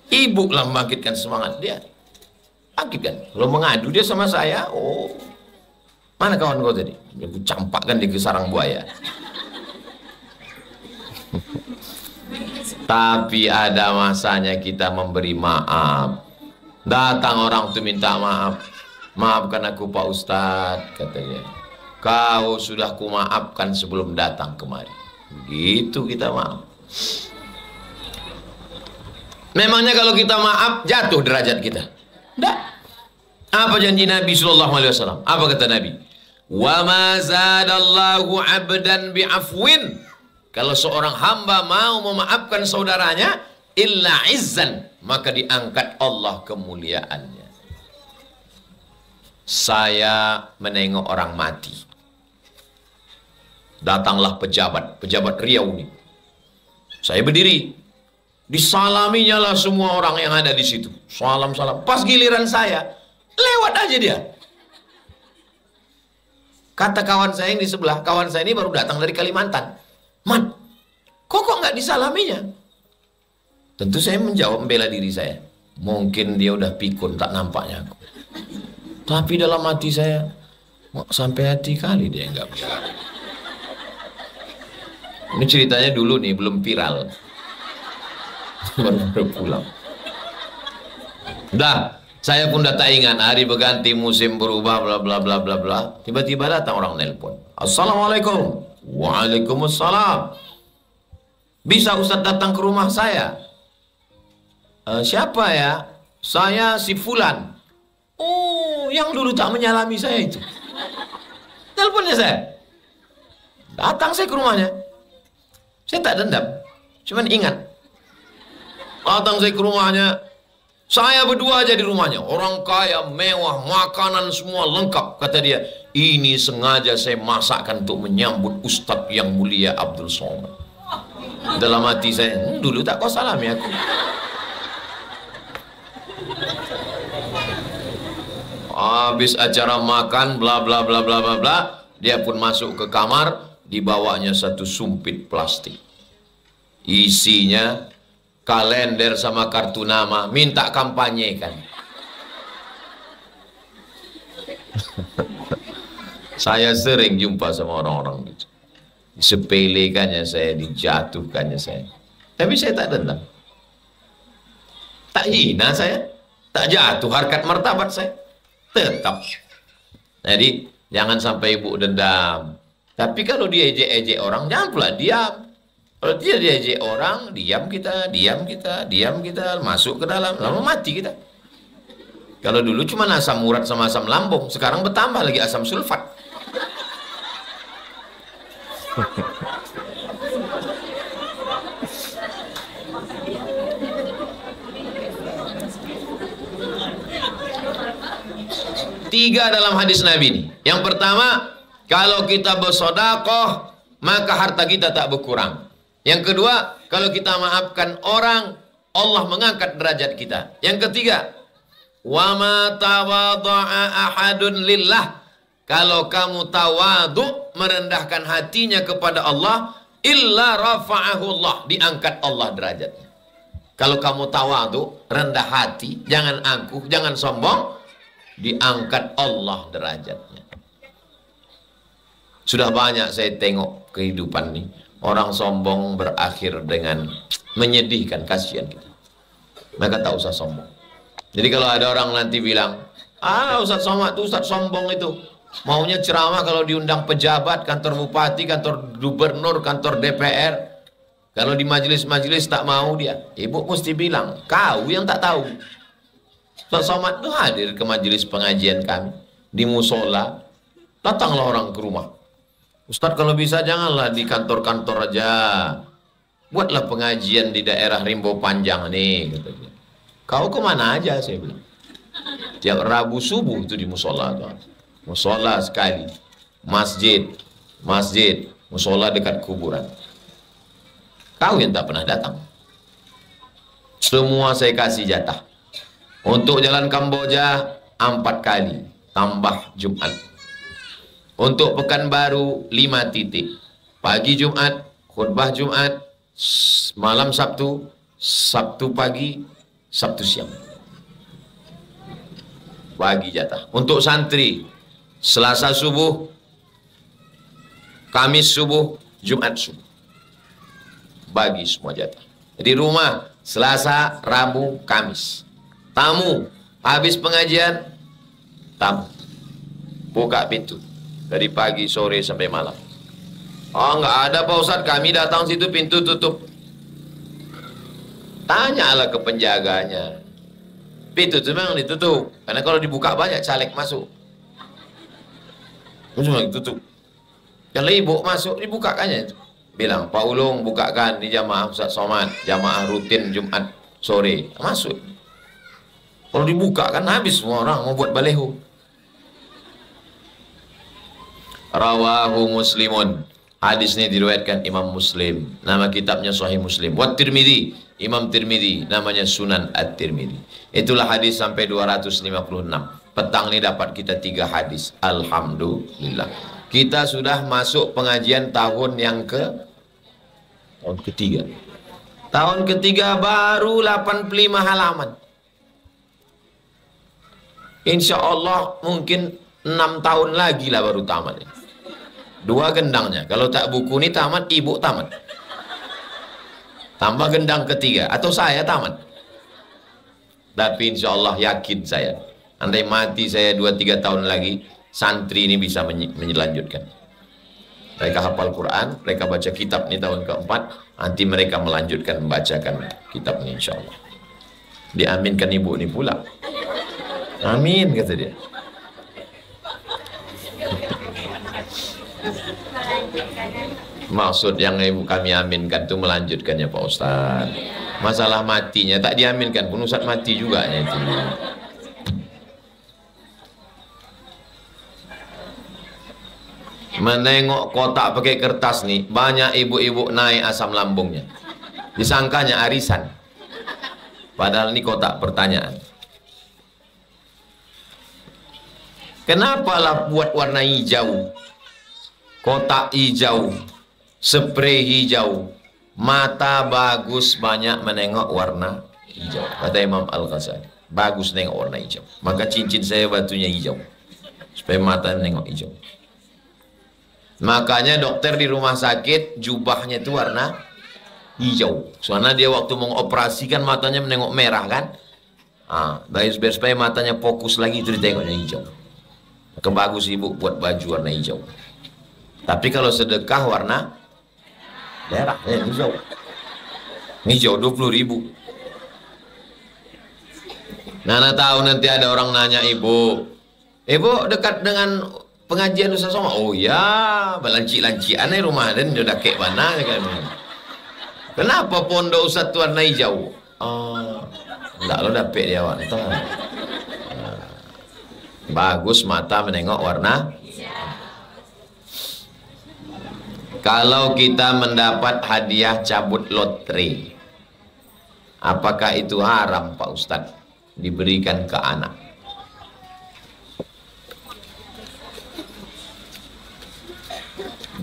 Ibu lah membangkitkan semangat dia. Bangkitkan. Kalau mengadu dia sama saya, mana kawan kau tadi? Aku campakkan dia ke sarang buaya. Tapi ada masanya kita memberi maaf. Datang orang itu minta maaf. "Maafkan aku Pak Ustadz," katanya. "Kau sudah kumaafkan sebelum datang kemari." Begitu kita maaf. Memangnya kalau kita maaf jatuh derajat kita? Tidak. Apa janji Nabi SAW? Apa kata Nabi? "Wa ma zadallahu 'abdan bi'afwin." Kalau seorang hamba mau memaafkan saudaranya, illa izzan, maka diangkat Allah kemuliaannya. Saya menengok orang mati. Datanglah pejabat Riau ini. Saya berdiri. Disalaminya lah semua orang yang ada di situ. Salam-salam. Pas giliran saya, lewat aja dia. Kata kawan saya yang di sebelah, kawan saya ini baru datang dari Kalimantan. "Man, kok nggak disalaminya?" Tentu saya menjawab membela diri saya. Mungkin dia udah pikun, tak nampaknya aku. Tapi dalam hati saya, sampai hati kali dia nggak bisa. Ini ceritanya dulu nih, belum viral. Baru pulang. Dah, saya pun udah tak ingat, hari berganti, musim berubah, bla bla bla bla bla. Tiba-tiba datang orang nelpon. "Assalamualaikum." Waalaikumsalam. Bisa Ustaz datang ke rumah saya? Siapa ya? Saya si Fulan. Oh, yang dulu tak menyalami saya itu. Teleponnya saya. Datang saya ke rumahnya. Saya tak dendam. Cuman ingat. Datang saya ke rumahnya. Saya berdua aja di rumahnya. Orang kaya, mewah, makanan semua lengkap. Kata dia, ini sengaja saya masakkan untuk menyambut Ustadz yang mulia Abdul Somad. Dalam hati saya, dulu tak kau salami aku. Habis acara makan, bla bla bla bla bla bla, dia pun masuk ke kamar, dibawanya satu sumpit plastik. Isinya kalender sama kartu nama, minta kampanyekan. Saya sering jumpa sama orang-orang gitu. Disepelekannya saya, dijatuhkannya saya. Tapi saya tak dendam. Tak hina saya, tak jatuh harkat martabat saya. Tetap. Jadi jangan sampai ibu dendam. Tapi kalau dia ejek-ejek orang, jangan pula diam. Kalau dia diejek orang, diam kita, masuk ke dalam, lalu mati kita. Kalau dulu cuma asam urat sama asam lambung, sekarang bertambah lagi asam sulfat. Tiga dalam hadis Nabi ini. Yang pertama, kalau kita bersedekah, maka harta kita tak berkurang. Yang kedua, kalau kita maafkan orang, Allah mengangkat derajat kita. Yang ketiga, wa ma tawadha'a ahadun lillah. Kalau kamu tawadhu, merendahkan hatinya kepada Allah, illa rafa'ahu Allah, diangkat Allah derajatnya. Kalau kamu tawadhu, rendah hati, jangan angkuh, jangan sombong, diangkat Allah derajatnya. Sudah banyak saya tengok kehidupan ini. Orang sombong berakhir dengan menyedihkan, kasihan kita. Maka tak usah sombong. Jadi kalau ada orang nanti bilang, Ustaz Somad itu Ustaz sombong itu. Maunya ceramah kalau diundang pejabat, kantor bupati, kantor gubernur, kantor DPR. Kalau di majelis-majelis tak mau dia. Ibu mesti bilang, kau yang tak tahu. Ustaz Somad itu hadir ke majelis pengajian kami di musola. Datanglah orang ke rumah. Ustaz kalau bisa janganlah di kantor-kantor aja. Buatlah pengajian di daerah Rimbo Panjang nih. Katanya. Kau kemana aja saya bilang. Tiap Rabu subuh itu di musola. Musola sekali. Masjid. Musola dekat kuburan. Kau yang tak pernah datang. Semua saya kasih jatah. Untuk jalan Kamboja 4 kali tambah Jumat. Untuk Pekanbaru 5 titik. Pagi Jumat, khutbah Jumat, malam Sabtu, Sabtu pagi, Sabtu siang. Bagi jatah. Untuk santri Selasa subuh, Kamis subuh, Jumat subuh. Bagi semua jatah. Di rumah Selasa, Rabu, Kamis. Tamu, habis pengajian, tamu. Buka pintu. Dari pagi, sore, sampai malam. Oh, enggak ada Pak Ustadz, kami datang situ pintu tutup. Tanyalah ke penjaganya. Pintu itu memang ditutup. Karena kalau dibuka banyak caleg masuk. Cuma ditutup. Kalau ibu masuk, dibukakannya itu. Bilang, Pak Ulung bukakan di jamaah Ustadz Somad. Jamaah rutin Jumat sore. Masuk. Kalau dibuka kan habis semua orang mau buat baleho. Rawahu Muslimun. Hadis ini diriwayatkan Imam Muslim. Nama kitabnya Sahih Muslim. Wa Tirmidzi. Imam Tirmidzi namanya Sunan At-Tirmidzi. Itulah hadis sampai 256. Petang ini dapat kita 3 hadis. Alhamdulillah. Kita sudah masuk pengajian tahun yang tahun ketiga. Tahun ketiga baru 85 halaman. Insya Allah mungkin 6 tahun lagi lah baru tamat. 2 gendangnya. Kalau tak buku ini tamat, ibu tamat. Tambah gendang ketiga. Atau saya tamat. Tapi insya Allah yakin saya. Andai mati saya 2-3 tahun lagi, santri ini bisa menyelanjutkan. Mereka hafal Quran, mereka baca kitab ini tahun keempat, nanti mereka melanjutkan membacakan kitab ini insya Allah. Diaminkan ibu ini pula. Amin kata dia. Maksud yang ibu kami aminkan itu melanjutkannya Pak Ustaz. Masalah matinya tak diaminkan pun Ustaz mati juga itu. Menengok kotak pakai kertas nih, banyak ibu-ibu naik asam lambungnya. Disangkanya arisan. Padahal ini kotak pertanyaan. Kenapa lah buat warna hijau? Kotak hijau, spray hijau, mata bagus banyak menengok warna hijau. Kata Imam Al-Ghazali, bagus nengok warna hijau. Maka cincin saya batunya hijau, supaya mata menengok hijau. Makanya dokter di rumah sakit jubahnya itu warna hijau. Soalnya dia waktu mau operasi kan matanya menengok merah kan. Biar supaya matanya fokus lagi itu ditengoknya hijau. Maka bagus ibu buat baju warna hijau. Tapi kalau sedekah warna merah, hijau. Hijau 20.000. Nana tahu nanti ada orang nanya ibu dekat dengan pengajian Ustaz Somad. Oh ya, belanci-lancian rumah dan udah kek mana kan. Kenapa pondok Ustaz tu warna hijau? Enggak lo dapet dia wanita. Bagus mata menengok warna. Kalau kita mendapat hadiah cabut lotre, apakah itu haram Pak Ustaz diberikan ke anak?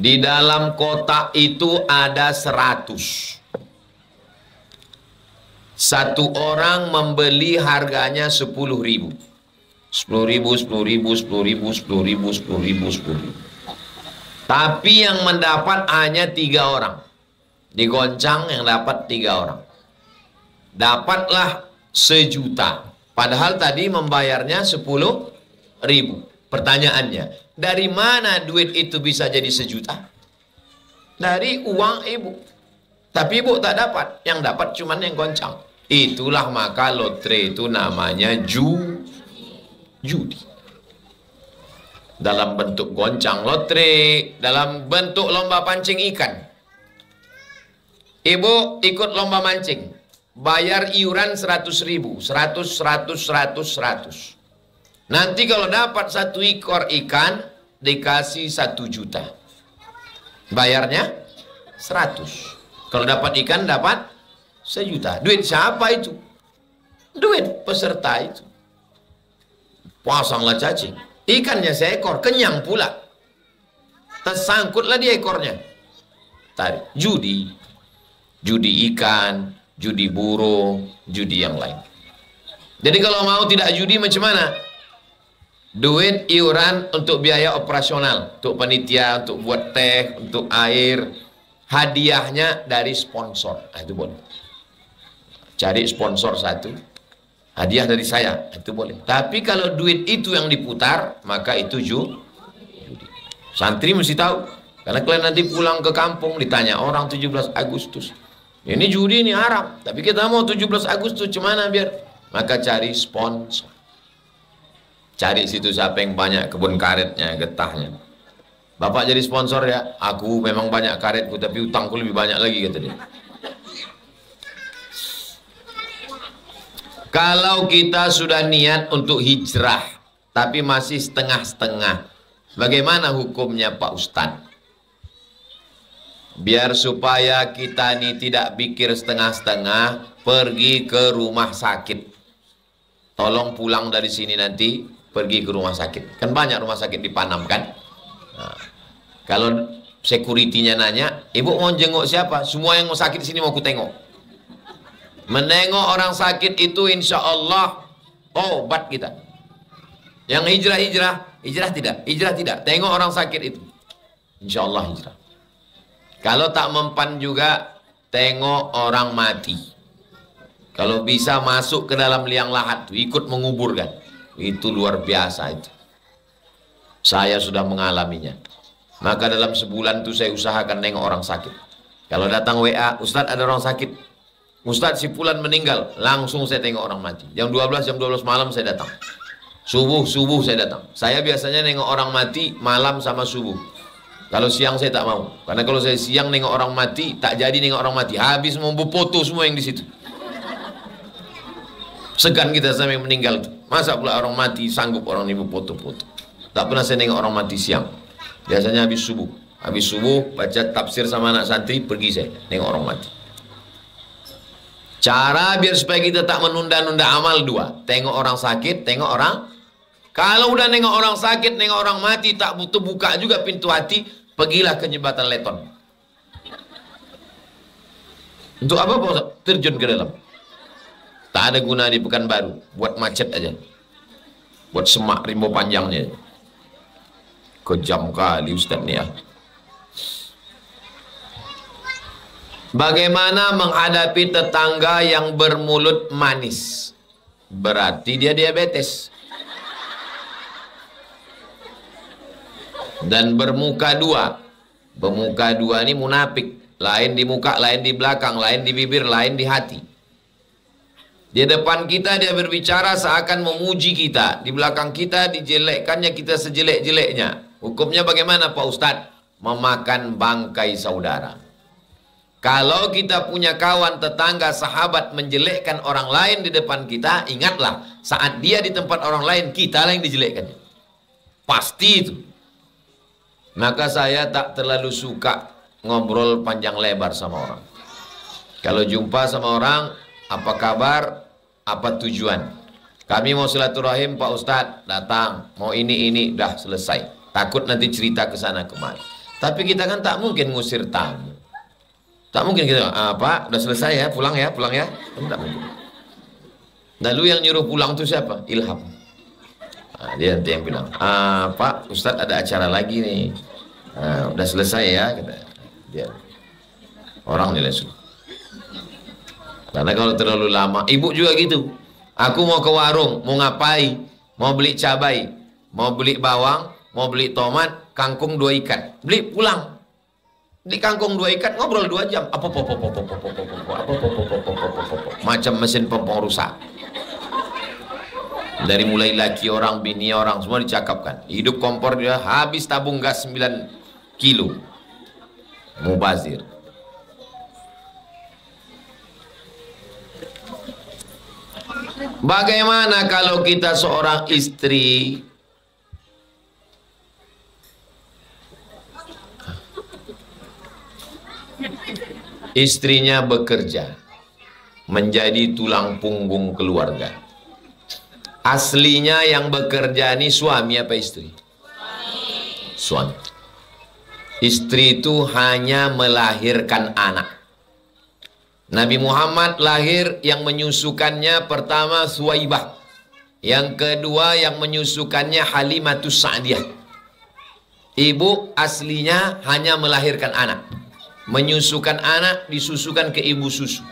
Di dalam kotak itu ada 100. Satu orang membeli harganya 10.000. 10.000, 10.000, 10.000, 10.000, 10.000, 10.000. Tapi yang mendapat hanya 3 orang. Digoncang yang dapat 3 orang. Dapatlah 1 juta. Padahal tadi membayarnya 10.000. Pertanyaannya, dari mana duit itu bisa jadi 1 juta? Dari uang ibu. Tapi ibu tak dapat. Yang dapat cuman yang goncang. Itulah maka lotre itu namanya judi. Dalam bentuk goncang lotre, dalam bentuk lomba pancing ikan. Ibu ikut lomba mancing, bayar iuran 100.000, 100, 100, 100, 100. Nanti kalau dapat 1 ekor ikan, dikasih 1 juta. Bayarnya 100. Kalau dapat ikan, dapat 1 juta. Duit siapa itu? Duit peserta itu. Pasanglah cacing. Ikannya seekor, kenyang pula. Tersangkutlah di ekornya. Tarik. Judi. Judi ikan, judi burung, judi yang lain. Jadi kalau mau tidak judi macam mana? Duit iuran untuk biaya operasional, untuk panitia, untuk buat teh, untuk air. Hadiahnya dari sponsor. Itu boleh. Cari sponsor 1. Hadiah dari saya, itu boleh. Tapi kalau duit itu yang diputar, maka itu judi. Santri mesti tahu. Karena kalian nanti pulang ke kampung, ditanya orang 17 Agustus. Ini judi, ini haram. Tapi kita mau 17 Agustus, gimana biar? Maka cari sponsor. Cari situ siapa yang banyak kebun karetnya, getahnya. Bapak jadi sponsor ya? Aku memang banyak karetku, tapi utangku lebih banyak lagi, kata dia. Kalau kita sudah niat untuk hijrah, tapi masih setengah-setengah, bagaimana hukumnya Pak Ustadz? Biar supaya kita ini tidak pikir setengah-setengah, pergi ke rumah sakit. Tolong pulang dari sini nanti, pergi ke rumah sakit. Kan banyak rumah sakit di Panam kan? Nah, kalau security-nya nanya, ibu mau jenguk siapa? Semua yang mau sakit di sini mau ku tengok. Menengok orang sakit itu insya Allah obat kita. Yang hijrah tidak. Tengok orang sakit itu, insya Allah hijrah. Kalau tak mempan juga, tengok orang mati. Kalau bisa masuk ke dalam liang lahat, ikut menguburkan. Itu luar biasa itu. Saya sudah mengalaminya. Maka dalam sebulan tuh saya usahakan nengok orang sakit. Kalau datang WA, Ustadz ada orang sakit, Ustadz si Fulan meninggal, langsung saya tengok orang mati. Jam 12 malam saya datang. Subuh saya datang. Saya biasanya nengok orang mati malam sama subuh. Kalau siang saya tak mau. Karena kalau saya siang nengok orang mati, tak jadi nengok orang mati. Habis mau foto semua yang di situ. Segan kita sampai meninggal. Masa pula orang mati sanggup orang ini foto-foto. Tak pernah saya nengok orang mati siang. Biasanya habis subuh. Habis subuh baca tafsir sama anak santri, pergi saya nengok orang mati. Cara biar supaya kita tak menunda-nunda amal dua. Tengok orang sakit, tengok orang. Kalau udah nengok orang sakit, nengok orang mati, tak butuh buka juga pintu hati, pergilah ke jembatan Leton. Untuk apa Pak? Terjun ke dalam. Tak ada guna di Pekanbaru, buat macet aja. Buat semak rimbo panjangnya. Kejam kali Ustaz nih ya. Bagaimana menghadapi tetangga yang bermulut manis? Berarti dia diabetes. Dan bermuka dua. Bermuka dua ini munafik. Lain di muka, lain di belakang, lain di bibir, lain di hati. Di depan kita dia berbicara seakan memuji kita. Di belakang kita dijelekkannya kita sejelek-jeleknya. Hukumnya bagaimana Pak Ustadz? Memakan bangkai saudara. Kalau kita punya kawan, tetangga, sahabat menjelekkan orang lain di depan kita, ingatlah, saat dia di tempat orang lain, kita lah yang dijelekkannya. Pasti itu. Maka saya tak terlalu suka ngobrol panjang lebar sama orang. Kalau jumpa sama orang, apa kabar, apa tujuan? Kami mau silaturahim Pak Ustadz, datang, mau ini, dah selesai. Takut nanti cerita ke sana kemari. Tapi kita kan tak mungkin ngusir tamu. Tak mungkin kita, Pak, udah selesai ya, pulang ya. Tak mungkin. Lalu yang nyuruh pulang itu siapa? Ilham. Nah, dia nanti yang bilang, Pak, Ustadz ada acara lagi nih. Udah selesai ya, kata dia. Orang nilai suruh. Karena kalau terlalu lama, ibu juga gitu. Aku mau ke warung, mau ngapai, mau beli cabai, mau beli bawang, mau beli tomat, kangkung 2 ikat. Beli pulang. Di kangkung 2 ikat ngobrol 2 jam. Macam mesin pompong rusak. Dari mulai laki orang, bini orang, semua dicakapkan. Hidup kompor dia, habis tabung gas 9 kilo. Mubazir. Bagaimana kalau kita seorang istri istrinya bekerja menjadi tulang punggung keluarga? Aslinya yang bekerja ini suami apa istri? Suami. Istri itu hanya melahirkan anak. Nabi Muhammad lahir, yang menyusukannya pertama Suwaibah, yang kedua yang menyusukannya Halimatus Sa'diyah. Ibu aslinya hanya melahirkan anak. Menyusukan anak, disusukan ke ibu susu.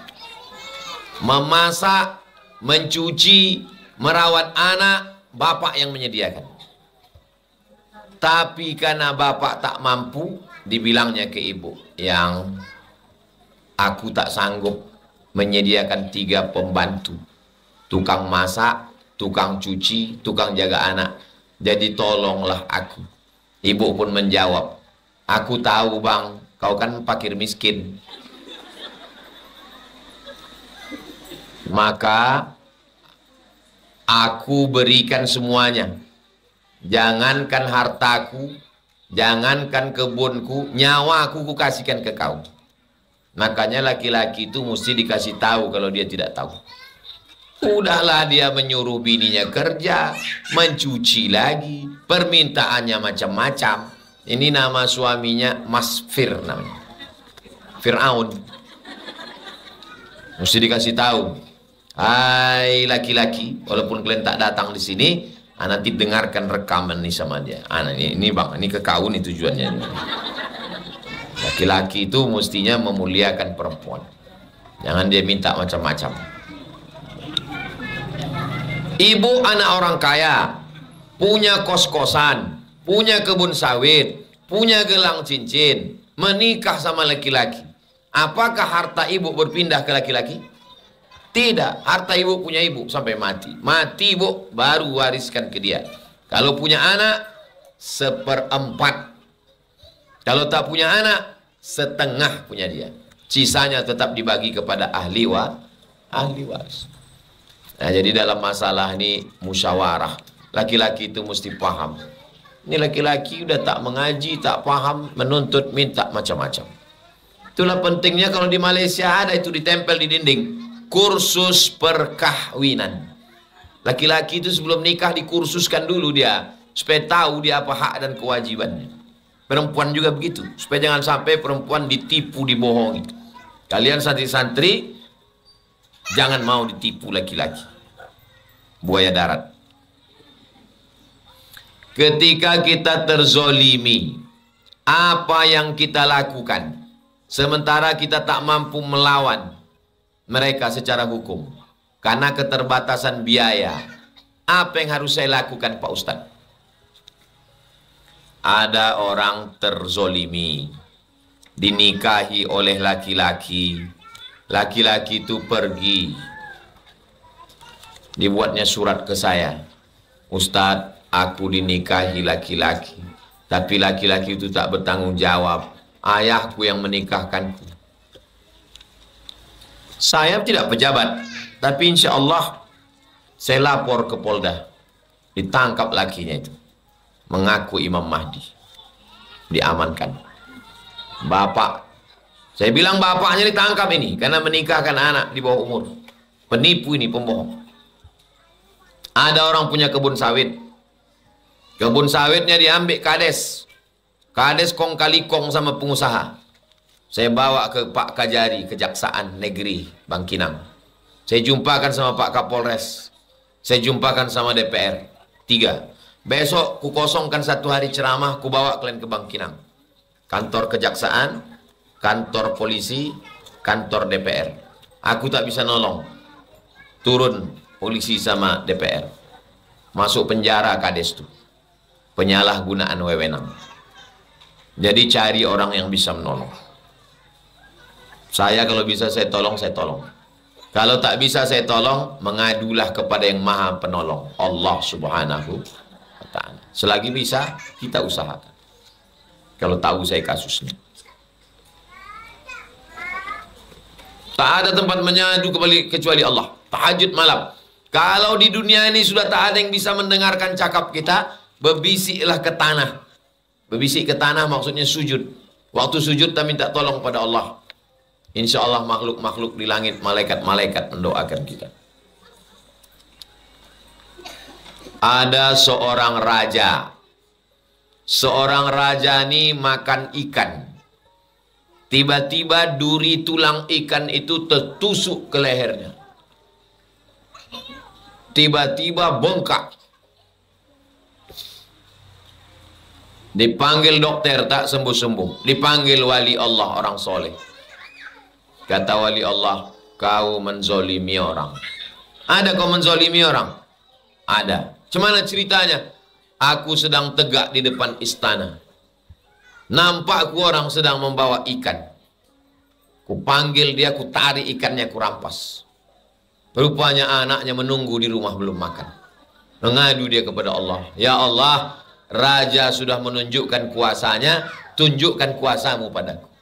Memasak, mencuci, merawat anak, bapak yang menyediakan. Tapi karena bapak tak mampu, dibilangnya ke ibu, yang aku tak sanggup menyediakan 3 pembantu. Tukang masak, tukang cuci, tukang jaga anak. Jadi tolonglah aku. Ibu pun menjawab, aku tahu bang, kau kan fakir miskin. Maka aku berikan semuanya. Jangankan hartaku, jangankan kebunku, nyawaku ku kasihkan ke kau. Makanya laki-laki itu mesti dikasih tahu kalau dia tidak tahu. Udahlah dia menyuruh bininya kerja, mencuci lagi, permintaannya macam-macam. Ini nama suaminya Mas Fir namanya. Fir'aun. Mesti dikasih tahu. Hai laki-laki, walaupun kalian tak datang di sini, nanti dengarkan rekaman nih sama dia. Ini bang, ini ke kau nih tujuannya. Laki-laki itu mestinya memuliakan perempuan. Jangan dia minta macam-macam. Ibu anak orang kaya, punya kos-kosan, punya kebun sawit, punya gelang cincin, menikah sama laki-laki. Apakah harta ibu berpindah ke laki-laki? Tidak, harta ibu punya ibu sampai mati. Mati ibu, baru wariskan ke dia. Kalau punya anak, 1/4. Kalau tak punya anak, 1/2 punya dia. Sisanya tetap dibagi kepada ahli waris. Nah, jadi dalam masalah ini musyawarah. Laki-laki itu mesti paham. Ini laki-laki udah tak mengaji, tak paham, menuntut, minta macam-macam. Itulah pentingnya kalau di Malaysia ada itu ditempel di dinding. Kursus perkahwinan. Laki-laki itu sebelum nikah dikursuskan dulu dia. Supaya tahu dia apa hak dan kewajibannya. Perempuan juga begitu. Supaya jangan sampai perempuan ditipu, dibohongi. Kalian santri-santri, jangan mau ditipu laki-laki. Buaya darat. Ketika kita terzolimi, apa yang kita lakukan? Sementara kita tak mampu melawan mereka secara hukum. Karena keterbatasan biaya. Apa yang harus saya lakukan Pak Ustadz? Ada orang terzolimi. Dinikahi oleh laki-laki. Laki-laki itu pergi. Dibuatnya surat ke saya. Ustadz, aku dinikahi laki-laki. Tapi laki-laki itu tak bertanggung jawab. Ayahku yang menikahkanku. Saya tidak pejabat. Tapi insya Allah saya lapor ke Polda. Ditangkap lakinya itu. Mengaku Imam Mahdi. Diamankan. Bapak. Saya bilang bapaknya ditangkap ini. Karena menikahkan anak di bawah umur. Penipu ini, pembohong. Ada orang punya kebun sawit. Kebun sawitnya diambil kades. Kades kong kali kong sama pengusaha. Saya bawa ke Pak Kajari, Kejaksaan Negeri Bangkinang. Saya jumpakan sama Pak Kapolres. Saya jumpakan sama DPR. 3. Besok ku kosongkan 1 hari ceramah, ku bawa kalian ke Bangkinang. Kantor Kejaksaan, kantor polisi, kantor DPR. Aku tak bisa nolong. Turun polisi sama DPR. Masuk penjara kades tuh. Penyalahgunaan wewenang. Jadi cari orang yang bisa menolong. Saya kalau bisa saya tolong, saya tolong. Kalau tak bisa saya tolong, mengadulah kepada yang maha penolong. Allah subhanahu wa ta'ala. Selagi bisa, kita usahakan. Kalau tahu saya kasusnya. Tak ada tempat menyadu kecuali Allah. Tahajud malam. Kalau di dunia ini sudah tak ada yang bisa mendengarkan cakap kita, berbisiklah ke tanah. Berbisik ke tanah maksudnya sujud. Waktu sujud kita minta tolong pada Allah. Insya Allah makhluk-makhluk di langit, malaikat-malaikat mendoakan kita. Ada seorang raja. Seorang raja ini makan ikan. Tiba-tiba duri tulang ikan itu tertusuk ke lehernya. Tiba-tiba bengkak. Dipanggil dokter tak sembuh-sembuh. Dipanggil wali Allah orang soleh. Kata wali Allah, kau menzolimi orang. Ada kau menzolimi orang? Ada. Cemana ceritanya? Aku sedang tegak di depan istana. Nampakku orang sedang membawa ikan. Ku panggil dia, ku tarik ikannya, ku rampas. Rupanya anaknya menunggu di rumah belum makan. Mengadu dia kepada Allah. Ya Allah, raja sudah menunjukkan kuasanya, tunjukkan kuasamu padaku.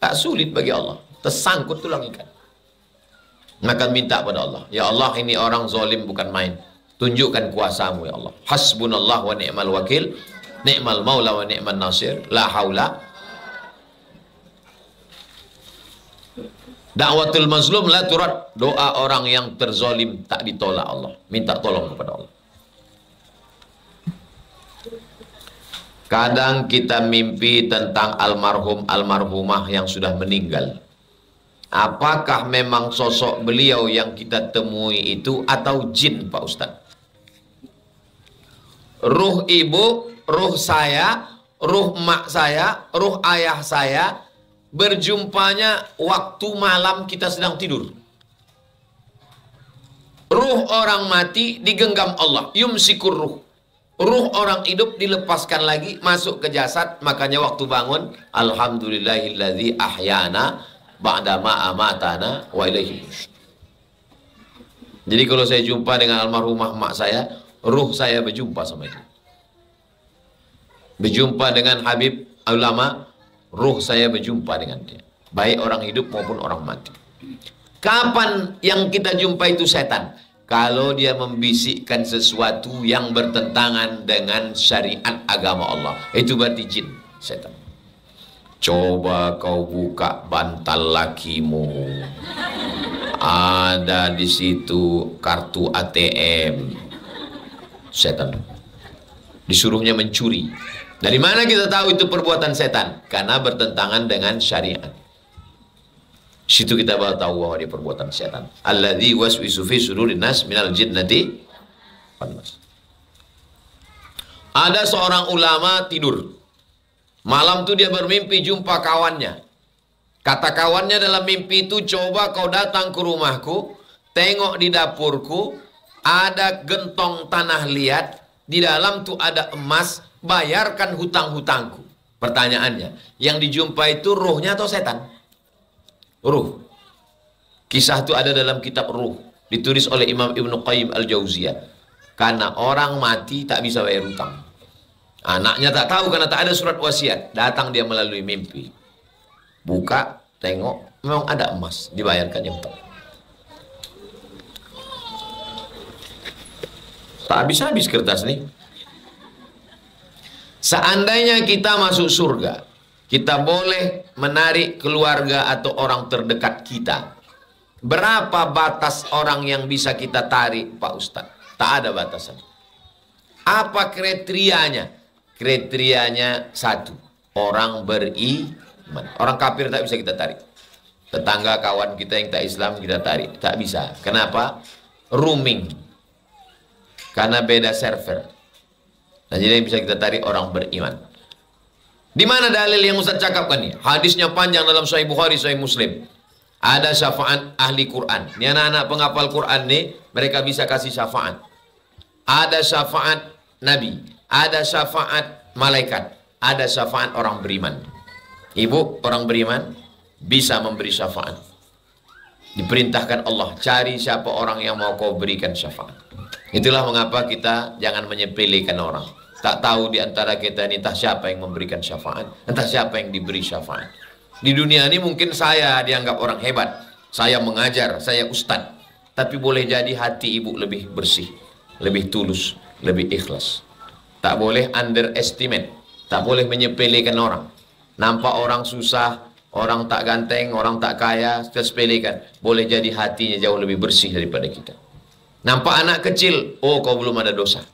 Tak sulit bagi Allah. Tersangkut tulang ikan. Maka minta pada Allah. Ya Allah, ini orang zalim bukan main. Tunjukkan kuasamu ya Allah. Hasbunallah wa ni'mal wakil. Ni'mal maula wa ni'mal nasir. La haula. Da'watul mazlum la turad. Doa orang yang terzalim tak ditolak Allah. Minta tolong kepada Allah. Kadang kita mimpi tentang almarhum almarhumah yang sudah meninggal. Apakah memang sosok beliau yang kita temui itu atau jin Pak Ustaz? Ruh ibu, ruh saya, ruh mak saya, ruh ayah saya berjumpanya waktu malam kita sedang tidur. Ruh orang mati digenggam Allah, yumsikur ruh. Ruh orang hidup dilepaskan lagi masuk ke jasad, makanya waktu bangun alhamdulillahilladzi ahyana ba'dama amatana wa ilaihi nusyur. Jadi kalau saya jumpa dengan almarhumah mak saya, ruh saya berjumpa sama itu. Berjumpa dengan Habib ulama, ruh saya berjumpa dengan dia. Baik orang hidup maupun orang mati. Kapan yang kita jumpa itu setan? Kalau dia membisikkan sesuatu yang bertentangan dengan syariat agama Allah. Itu berarti jin, setan. Coba kau buka bantal lakimu. Ada di situ kartu ATM. Setan. Disuruhnya mencuri. Dari mana kita tahu itu perbuatan setan? Karena bertentangan dengan syariat. Situ kita baru tahu bahwa dia perbuatan setan. Alladzi waswisu fi sudurin nas minal jinnati wan nas. Ada seorang ulama tidur. Malam itu dia bermimpi jumpa kawannya. Kata kawannya dalam mimpi itu, coba kau datang ke rumahku, tengok di dapurku, ada gentong tanah liat, di dalam tuh ada emas, bayarkan hutang-hutangku. Pertanyaannya, yang dijumpai itu ruhnya atau setan? Ruh. Kisah itu ada dalam kitab Ruh, ditulis oleh Imam Ibnu Qayyim Al-Jauziyah. Karena orang mati tak bisa bayar hutang. Anaknya tak tahu karena tak ada surat wasiat. Datang dia melalui mimpi. Buka, tengok, memang ada emas, dibayarkan yang hutang. Tak habis-habis kertas nih. Seandainya kita masuk surga, kita boleh menarik keluarga atau orang terdekat kita. Berapa batas orang yang bisa kita tarik, Pak Ustadz? Tak ada batasan. Apa kriterianya? Kriterianya satu, orang beriman. Orang kafir tak bisa kita tarik. Tetangga kawan kita yang tak Islam kita tarik. Tak bisa. Kenapa? Roaming. Karena beda server. Nah, jadi yang bisa kita tarik orang beriman. Di mana dalil yang Ustaz cakapkan nih? Hadisnya panjang dalam Sahih Bukhari, Sahih Muslim. Ada syafaat ahli Quran. Ini anak-anak penghafal Quran nih, mereka bisa kasih syafaat. Ada syafaat Nabi, ada syafaat malaikat, ada syafaat orang beriman. Ibu orang beriman bisa memberi syafaat. Diperintahkan Allah, cari siapa orang yang mau kau berikan syafaat. Itulah mengapa kita jangan menyepelekan orang. Tak tahu di antara kita ini entah siapa yang memberikan syafaat, entah siapa yang diberi syafaat. Di dunia ini mungkin saya dianggap orang hebat, saya mengajar, saya ustadz. Tapi boleh jadi hati ibu lebih bersih, lebih tulus, lebih ikhlas. Tak boleh underestimate, tak boleh menyepelekan orang. Nampak orang susah, orang tak ganteng, orang tak kaya, kita sepelekan. Boleh jadi hatinya jauh lebih bersih daripada kita. Nampak anak kecil, oh kau belum ada dosa.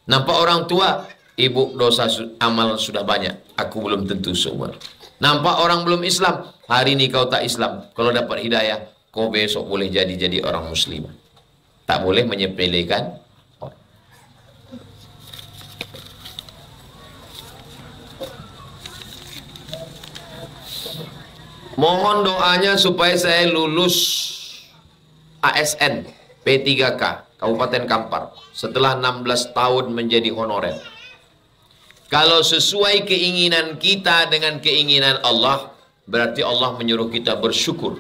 Nampak orang tua, ibu dosa amal sudah banyak, aku belum tentu seumur. Nampak orang belum Islam, hari ini kau tak Islam, kalau dapat hidayah, kau besok boleh jadi orang muslimah. Tak boleh menyepelekan orang. Mohon doanya supaya saya lulus ASN P3K Kabupaten Kampar setelah 16 tahun menjadi honorer. Kalau sesuai keinginan kita dengan keinginan Allah, berarti Allah menyuruh kita bersyukur.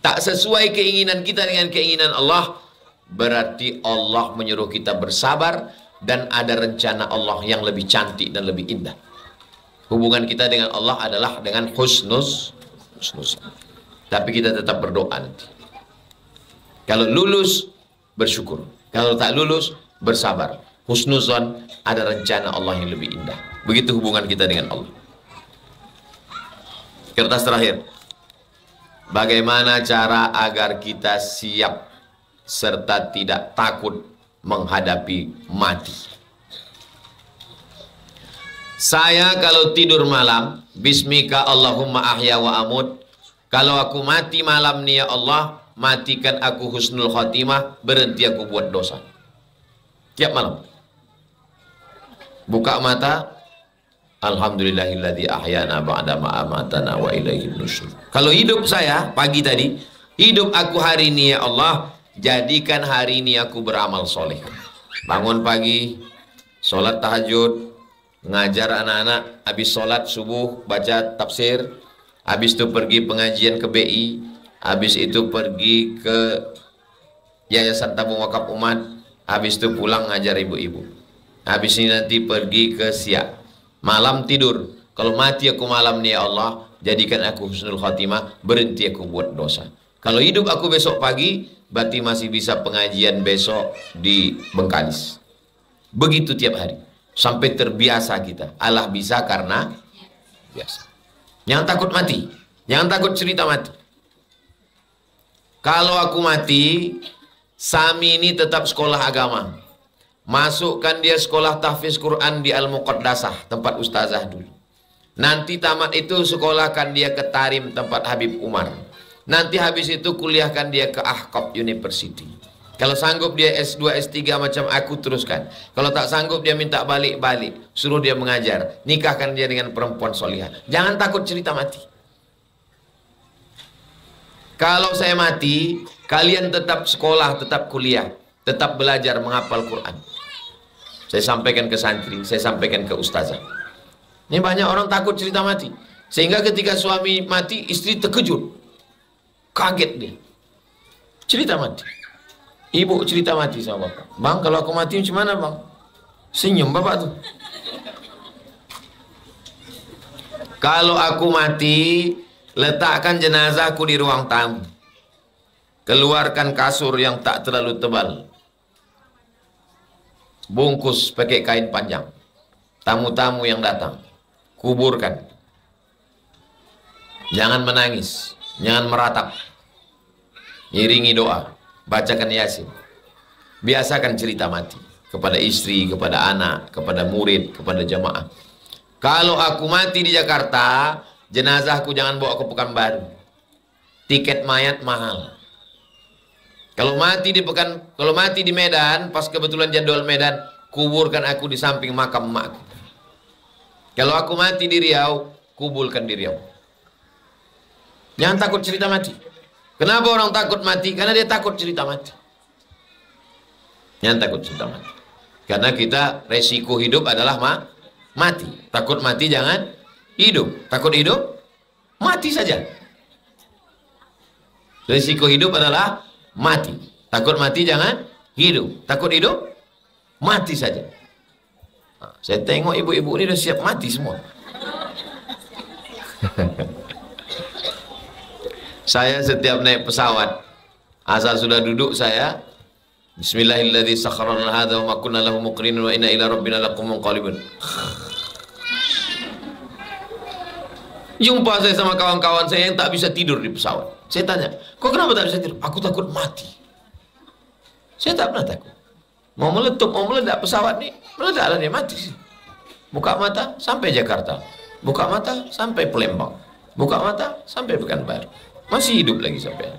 Tak sesuai keinginan kita dengan keinginan Allah, berarti Allah menyuruh kita bersabar dan ada rencana Allah yang lebih cantik dan lebih indah. Hubungan kita dengan Allah adalah dengan husnuz. Tapi kita tetap berdoa nanti. Kalau lulus, bersyukur. Kalau tak lulus, bersabar. Husnuzon, ada rencana Allah yang lebih indah. Begitu hubungan kita dengan Allah. Kertas terakhir. Bagaimana cara agar kita siap serta tidak takut menghadapi mati? Saya kalau tidur malam, bismika Allahumma ahya wa amut. Kalau aku mati malam nih ya Allah, matikan aku husnul khotimah, berhenti aku buat dosa. Tiap malam. Buka mata, alhamdulillahilladzi ahyana ba'da ma amatana wa ilaihi nusyur. Kalau hidup saya pagi tadi, hidup aku hari ini ya Allah, jadikan hari ini aku beramal soleh. Bangun pagi, sholat tahajud, ngajar anak-anak, habis sholat subuh baca tafsir, habis itu pergi pengajian ke BI, habis itu pergi ke Yayasan Tabung Wakaf Umat, habis itu pulang ngajar ibu-ibu, habis ini nanti pergi ke Siak, malam tidur. Kalau mati aku malam nih ya Allah, jadikan aku husnul khatimah, berhenti aku buat dosa. Kalau hidup aku besok pagi, berarti masih bisa pengajian besok di Bengkalis. Begitu tiap hari. Sampai terbiasa kita. Allah bisa karena biasa. Jangan takut mati. Jangan takut cerita mati. Kalau aku mati, Sami ini tetap sekolah agama. Masukkan dia sekolah tahfiz Quran di Al-Muqaddasah, tempat ustazah dulu. Nanti tamat itu sekolahkan dia ke Tarim, tempat Habib Umar. Nanti habis itu kuliahkan dia ke Ahqaf University. Kalau sanggup dia S2, S3 macam aku, teruskan. Kalau tak sanggup dia minta balik-balik. Suruh dia mengajar. Nikahkan dia dengan perempuan solihah. Jangan takut cerita mati. Kalau saya mati, kalian tetap sekolah, tetap kuliah, tetap belajar menghafal Quran. Saya sampaikan ke santri, saya sampaikan ke ustazah. Ini banyak orang takut cerita mati. Sehingga ketika suami mati, istri terkejut. Kaget dia. Cerita mati. Ibu cerita mati sama bapak. Bang, kalau aku mati macam mana bang? Senyum bapak tuh. Kalau aku mati, letakkan jenazahku di ruang tamu. Keluarkan kasur yang tak terlalu tebal. Bungkus pakai kain panjang. Tamu-tamu yang datang, kuburkan. Jangan menangis, jangan meratap. Iringi doa, bacakan Yasin. Biasakan cerita mati kepada istri, kepada anak, kepada murid, kepada jamaah. Kalau aku mati di Jakarta, jenazahku jangan bawa ke Pekanbaru. Tiket mayat mahal. Kalau mati di Medan, pas kebetulan jadwal Medan, kuburkan aku di samping makam emakku. Kalau aku mati di Riau, kuburkan di Riau. Jangan takut cerita mati. Kenapa orang takut mati? Karena dia takut cerita mati. Jangan takut cerita mati. Karena kita resiko hidup adalah mati. Takut mati jangan hidup. Takut hidup, mati saja. Resiko hidup adalah mati. Takut mati jangan hidup. Takut hidup, mati saja. Nah, saya tengok ibu-ibu ini udah siap mati semua. Saya setiap naik pesawat, asal sudah duduk saya, Bismillahirrahmanirrahim, sakharan hadza wa ma kunna lahu muqrinin wa inna ila rabbina lamunqalibun. Jumpa saya sama kawan-kawan saya yang tak bisa tidur di pesawat. Saya tanya, kok kenapa tak bisa tidur? Aku takut mati. Saya tak pernah takut. Mau meledak pesawat nih, meledaklah dia mati sih. Buka mata sampai Jakarta, buka mata sampai Palembang, buka mata sampai Pekanbaru. Masih hidup lagi sampai.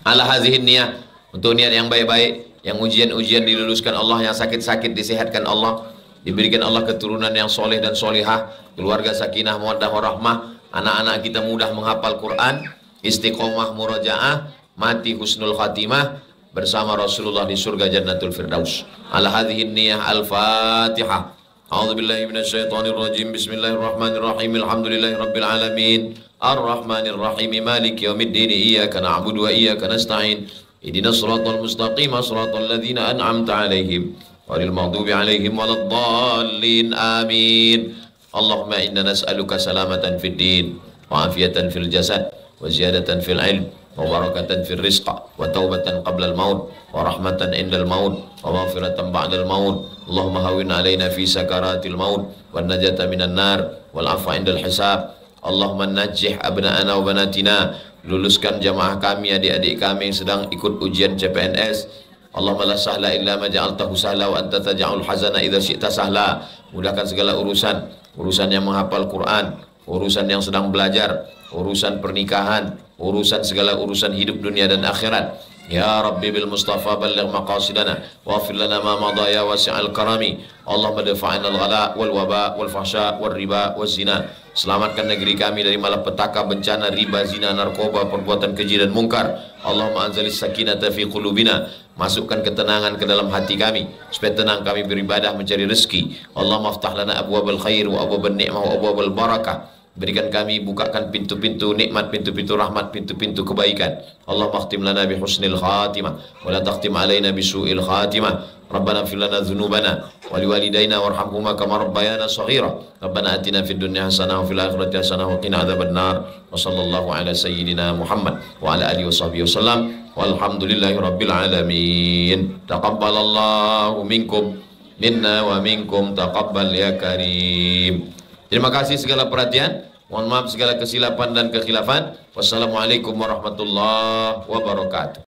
Ala hazihin niyah, untuk niat yang baik-baik, yang ujian-ujian diluluskan Allah, yang sakit-sakit disehatkan Allah, diberikan Allah keturunan yang soleh dan solihah, keluarga sakinah mawaddah warahmah, anak-anak kita mudah menghafal Quran, istiqomah murajaah, mati husnul khatimah bersama Rasulullah di surga Jannatul Firdaus. Ala hadhihi niyah al-Fatihah. A'udzubillahi minasyaitonirrajim. Bismillahirrahmanirrahim. Alhamdulillahirabbil alamin. Ar-Rahmanir-Rahim. Maliki yaumiddin. Iyyaka na'budu wa iyyaka nasta'in. Ihdinas siratal mustaqim, siratal ladzina an'amta 'alaihim ghairil maghdubi 'alaihim waladdallin. Amin. Allahumma inna nas'aluka salamatan fid din wa afiyatan fil jasad wa ziyadatan fil ilm wa barakatan fil rizq wa taubatan qabla al maut wa rahmatan indal maut wa maghfiratan ba'dal maut. Allahumma hawwin alaina fi sakaratil maut wan najata minan nar wal afwa indal hisab. Allahumma najjih abna'ana wa banatina, luluskan jamaah kami, adik-adik kami yang sedang ikut ujian CPNS. Allahumma la sahla illa ma ja'altahu sahla wa anta taj'alul hazana idza syi'ta sahla. Mudahkan segala urusan yang menghafal Quran, urusan yang sedang belajar, urusan pernikahan, urusan segala urusan hidup dunia dan akhirat. Ya Rabbi bil Mustafa balligh maqasidana wa ighfir lana ma madha ya wasi'al karami. Allahumma dafa'na al-ghala wal waba wal fahsya wal riba waz zina. Selamatkan negeri kami dari malapetaka, bencana, riba, zina, narkoba, perbuatan keji dan mungkar. Allahumma anzalis sakinata fi qulubina. Masukkan ketenangan ke dalam hati kami supaya tenang kami beribadah mencari rezeki. Allahumma aftah lana abwabal khair wa abwabal ni'mah wa abwabal barakah. Berikan kami, bukakan pintu-pintu nikmat, pintu-pintu rahmat, pintu-pintu kebaikan. Allahumma akhtim lana bi husnil khatimah wa la takhtim alaina bi su'il khatimah. Rabbana ighfir lana dhunubana wa liwalidayna warhamhuma kama rabbayana shaghira. Rabbana atina fid dunya hasanah wa fil akhirati hasanah wa qina adzabannar. Wa sallallahu ala sayyidina Muhammad wa ala alihi washabbihi wasallam. Walhamdulillahi rabbil alamin. Taqabbalallahu minkum minna wa minkum taqabbal ya karim. Terima kasih segala perhatian. Mohon maaf segala kesilapan dan kekhilafan. Wassalamualaikum warahmatullahi wabarakatuh.